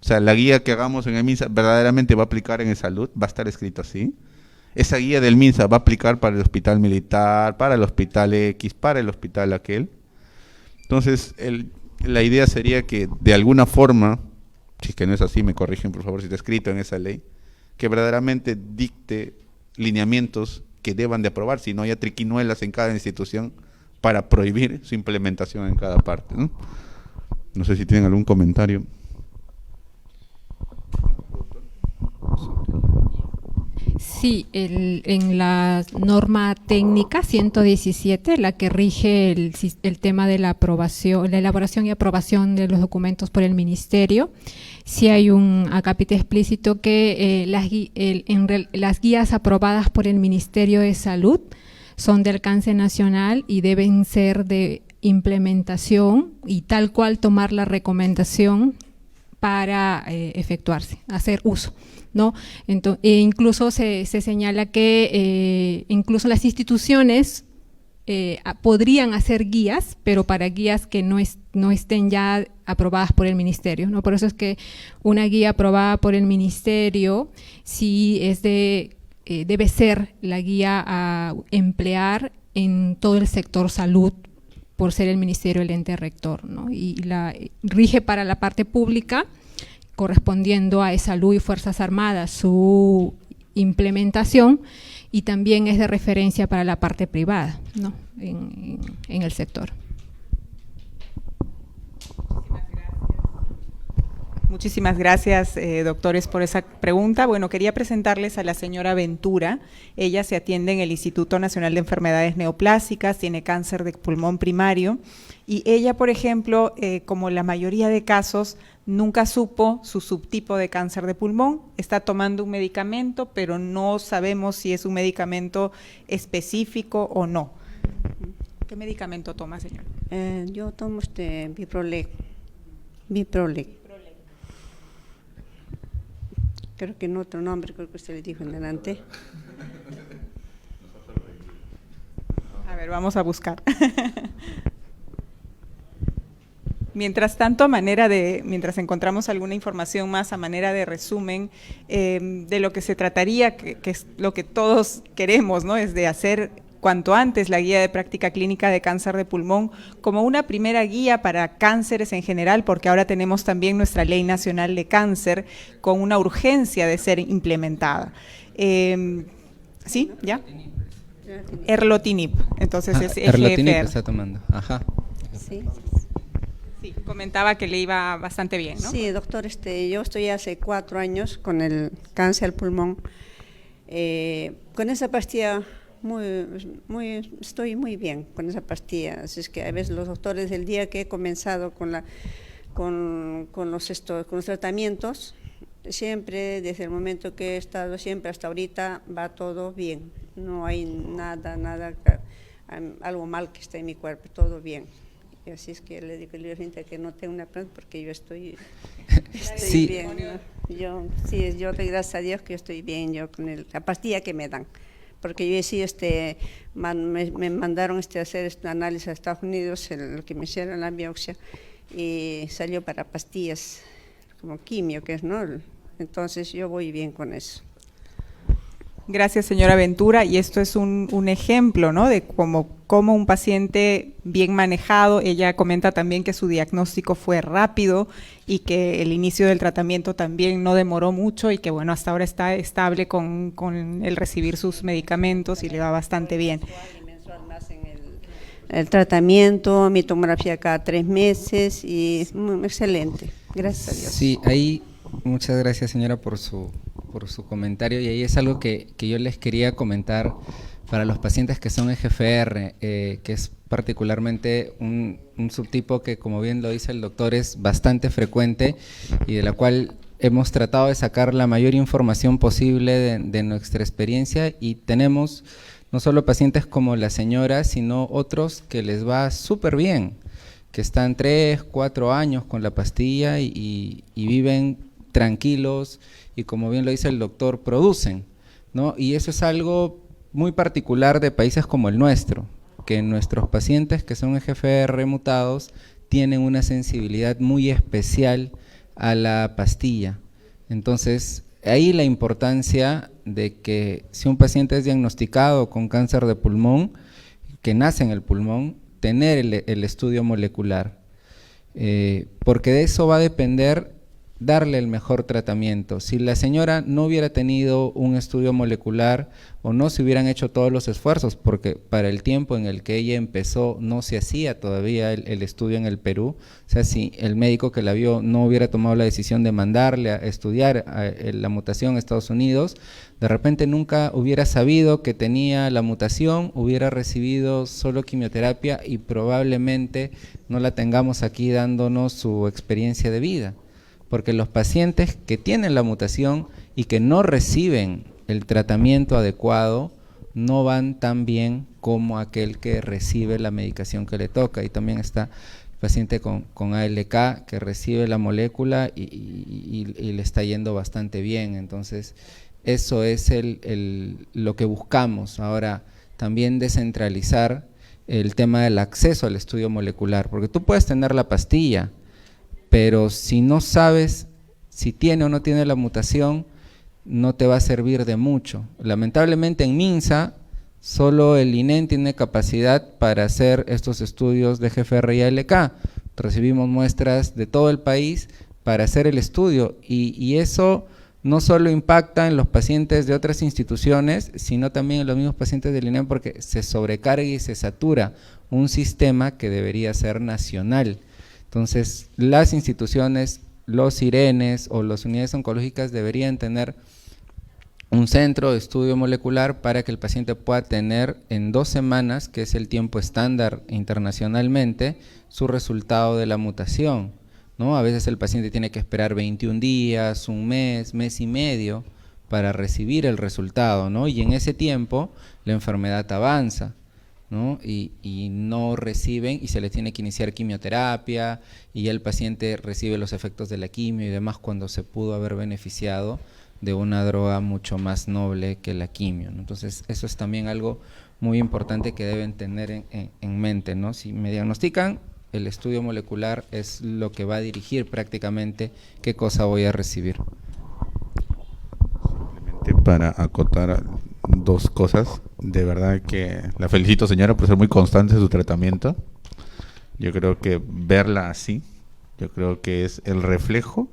O sea, la guía que hagamos en el MINSA verdaderamente va a aplicar en eSalud, va a estar escrito así. Esa guía del MINSA va a aplicar para el hospital militar, para el hospital X, para el hospital aquel. Entonces, la idea sería que de alguna forma, si es que no es así, me corrigen por favor si está escrito en esa ley, que verdaderamente dicte lineamientos que deban de aprobar, si no haya triquiñuelas en cada institución para prohibir su implementación en cada parte, ¿no? No sé si tienen algún comentario. Sí, en la norma técnica 117, la que rige el tema de la aprobación, la elaboración y aprobación de los documentos por el Ministerio, sí hay un acápite explícito que las guías aprobadas por el Ministerio de Salud son de alcance nacional y deben ser de implementación y tal cual tomar la recomendación para efectuarse, hacer uso, ¿no? Entonces, incluso se señala que incluso las instituciones podrían hacer guías, pero para guías que no estén ya aprobadas por el Ministerio, ¿no? Por eso es que una guía aprobada por el Ministerio sí debe ser la guía a emplear en todo el sector salud, por ser el Ministerio el ente rector, ¿no? Y rige para la parte pública, correspondiendo a Salud y Fuerzas Armadas su implementación, y también es de referencia para la parte privada, ¿no? en el sector. Muchísimas gracias, doctores, por esa pregunta. Bueno, quería presentarles a la señora Ventura. Ella se atiende en el Instituto Nacional de Enfermedades Neoplásicas, tiene cáncer de pulmón primario, y ella, por ejemplo, como la mayoría de casos, nunca supo su subtipo de cáncer de pulmón. Está tomando un medicamento, pero no sabemos si es un medicamento específico o no. ¿Qué medicamento toma, señora? Yo tomo Biprolec. Creo que en otro nombre, creo que usted le dijo en delante. A ver, vamos a buscar. Mientras tanto, mientras encontramos alguna información más a manera de resumen de lo que se trataría, que es lo que todos queremos, ¿no? Es de hacer cuanto antes la guía de práctica clínica de cáncer de pulmón como una primera guía para cánceres en general, porque ahora tenemos también nuestra Ley Nacional de Cáncer con una urgencia de ser implementada. ¿Sí? ¿Ya? Erlotinib. Entonces es Erlotinib EGFR. está tomando. Ajá. Sí. Sí, comentaba que le iba bastante bien, ¿no? Sí, doctor, yo estoy hace 4 años con el cáncer al pulmón. Con esa pastilla estoy muy bien con esa pastilla. Así es que a veces los doctores, el día que he comenzado con los tratamientos, siempre, desde el momento que he estado, siempre hasta ahorita, va todo bien. No hay nada, algo mal que esté en mi cuerpo, todo bien. Y así es que le digo a la gente que no tengo una pregunta porque yo estoy Sí. bien, ¿no? Yo doy gracias a Dios que yo estoy bien, yo con la pastilla que me dan. Porque yo sí, me mandaron hacer este análisis a Estados Unidos, el que me hicieron la biopsia, y salió para pastillas, como quimio, que es, ¿no? Entonces yo voy bien con eso. Gracias, señora Ventura, y esto es un ejemplo, ¿no? De cómo un paciente bien manejado. Ella comenta también que su diagnóstico fue rápido y que el inicio del tratamiento también no demoró mucho y que, bueno, hasta ahora está estable con el recibir sus medicamentos y le va bastante bien. El tratamiento, mi tomografía cada 3 meses y excelente, gracias a Dios. Sí, ahí muchas gracias, señora, por su comentario, y ahí es algo que yo les quería comentar para los pacientes que son EGFR, que es particularmente un subtipo que, como bien lo dice el doctor, es bastante frecuente y de la cual hemos tratado de sacar la mayor información posible de nuestra experiencia, y tenemos no solo pacientes como la señora, sino otros que les va súper bien, que están 3, 4 años con la pastilla y viven tranquilos, y como bien lo dice el doctor, producen, ¿no? Y eso es algo muy particular de países como el nuestro, que nuestros pacientes que son EGFR mutados tienen una sensibilidad muy especial a la pastilla. Entonces, ahí la importancia de que si un paciente es diagnosticado con cáncer de pulmón, que nace en el pulmón, tener el estudio molecular, porque de eso va a depender darle el mejor tratamiento. Si la señora no hubiera tenido un estudio molecular o no se hubieran hecho todos los esfuerzos, porque para el tiempo en el que ella empezó no se hacía todavía el estudio en el Perú, o sea, si el médico que la vio no hubiera tomado la decisión de mandarle a estudiar la mutación a Estados Unidos, de repente nunca hubiera sabido que tenía la mutación, hubiera recibido solo quimioterapia y probablemente no la tengamos aquí dándonos su experiencia de vida. Porque los pacientes que tienen la mutación y que no reciben el tratamiento adecuado no van tan bien como aquel que recibe la medicación que le toca. Y también está el paciente con ALK que recibe la molécula y le está yendo bastante bien. Entonces, eso es lo que buscamos. Ahora, también descentralizar el tema del acceso al estudio molecular, porque tú puedes tener la pastilla, pero si no sabes si tiene o no tiene la mutación, no te va a servir de mucho. Lamentablemente en MINSA, solo el INEN tiene capacidad para hacer estos estudios de GFR y ALK. Recibimos muestras de todo el país para hacer el estudio y eso no solo impacta en los pacientes de otras instituciones, sino también en los mismos pacientes del INEN porque se sobrecarga y se satura un sistema que debería ser nacional. Entonces, las instituciones, los IRENES o las unidades oncológicas deberían tener un centro de estudio molecular para que el paciente pueda tener en 2 semanas, que es el tiempo estándar internacionalmente, su resultado de la mutación, ¿no? A veces el paciente tiene que esperar 21 días, un mes, mes y medio para recibir el resultado, ¿no? Y en ese tiempo la enfermedad avanza, ¿no? Y no reciben y se les tiene que iniciar quimioterapia y ya el paciente recibe los efectos de la quimio y demás cuando se pudo haber beneficiado de una droga mucho más noble que la quimio, ¿no? Entonces eso es también algo muy importante que deben tener en mente, ¿no? Si me diagnostican, el estudio molecular es lo que va a dirigir prácticamente qué cosa voy a recibir. Simplemente para acotar 2 cosas, de verdad que la felicito, señora, por ser muy constante en su tratamiento. Yo creo que verla así, yo creo que es el reflejo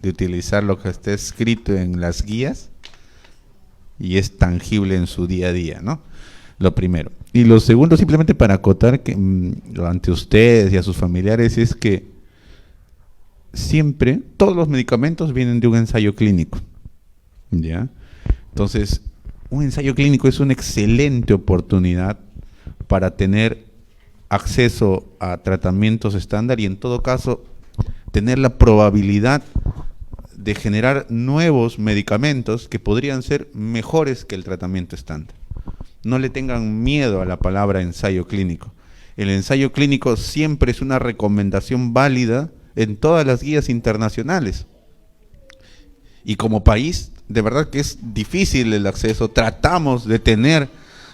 de utilizar lo que está escrito en las guías y es tangible en su día a día, ¿no? Lo primero. Y lo segundo, simplemente para acotar que ante ustedes y a sus familiares, es que siempre todos los medicamentos vienen de un ensayo clínico, ¿ya? Entonces, un ensayo clínico es una excelente oportunidad para tener acceso a tratamientos estándar y en todo caso tener la probabilidad de generar nuevos medicamentos que podrían ser mejores que el tratamiento estándar. No le tengan miedo a la palabra ensayo clínico. El ensayo clínico siempre es una recomendación válida en todas las guías internacionales. Y como país, de verdad que es difícil el acceso. Tratamos de tener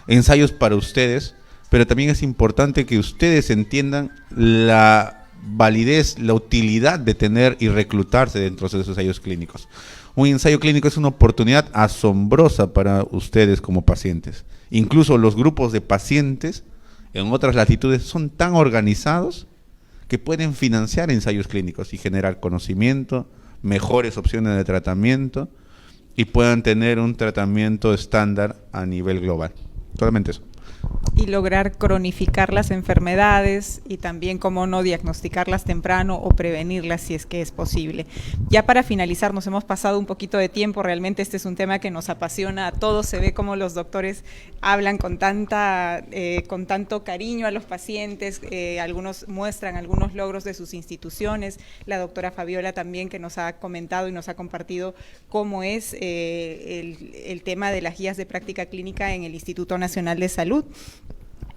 ensayos para ustedes, pero también es importante que ustedes entiendan la validez, la utilidad de tener y reclutarse dentro de esos ensayos clínicos. Un ensayo clínico es una oportunidad asombrosa para ustedes como pacientes. Incluso los grupos de pacientes en otras latitudes son tan organizados que pueden financiar ensayos clínicos y generar conocimiento, mejores opciones de tratamiento y puedan tener un tratamiento estándar a nivel global. Solamente eso. Y lograr cronificar las enfermedades y también, cómo no, diagnosticarlas temprano o prevenirlas si es que es posible. Ya para finalizar, nos hemos pasado un poquito de tiempo, realmente este es un tema que nos apasiona a todos, se ve como los doctores hablan con tanto cariño a los pacientes, algunos muestran algunos logros de sus instituciones, la doctora Fabiola también que nos ha comentado y nos ha compartido cómo es el tema de las guías de práctica clínica en el Instituto Nacional de Salud.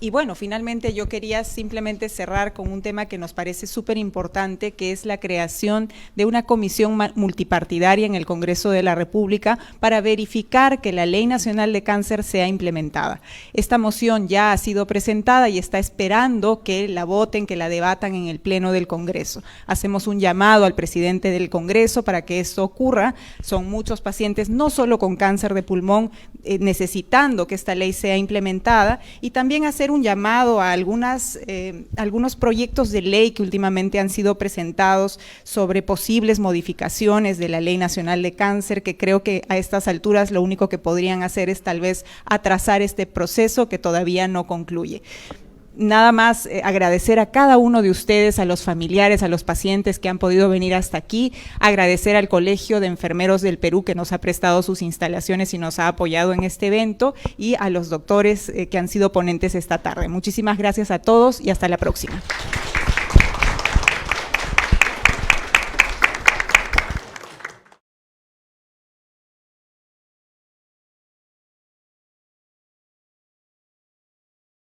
Y bueno, finalmente yo quería simplemente cerrar con un tema que nos parece súper importante, que es la creación de una comisión multipartidaria en el Congreso de la República para verificar que la Ley Nacional de Cáncer sea implementada. Esta moción ya ha sido presentada y está esperando que la voten, que la debatan en el Pleno del Congreso. Hacemos un llamado al presidente del Congreso para que esto ocurra. Son muchos pacientes, no solo con cáncer de pulmón, necesitando que esta ley sea implementada, y también hacer hacer un llamado a algunos proyectos de ley que últimamente han sido presentados sobre posibles modificaciones de la Ley Nacional de Cáncer, que creo que a estas alturas lo único que podrían hacer es tal vez atrasar este proceso que todavía no concluye. Nada más agradecer a cada uno de ustedes, a los familiares, a los pacientes que han podido venir hasta aquí, agradecer al Colegio de Enfermeros del Perú que nos ha prestado sus instalaciones y nos ha apoyado en este evento, y a los doctores que han sido ponentes esta tarde. Muchísimas gracias a todos y hasta la próxima.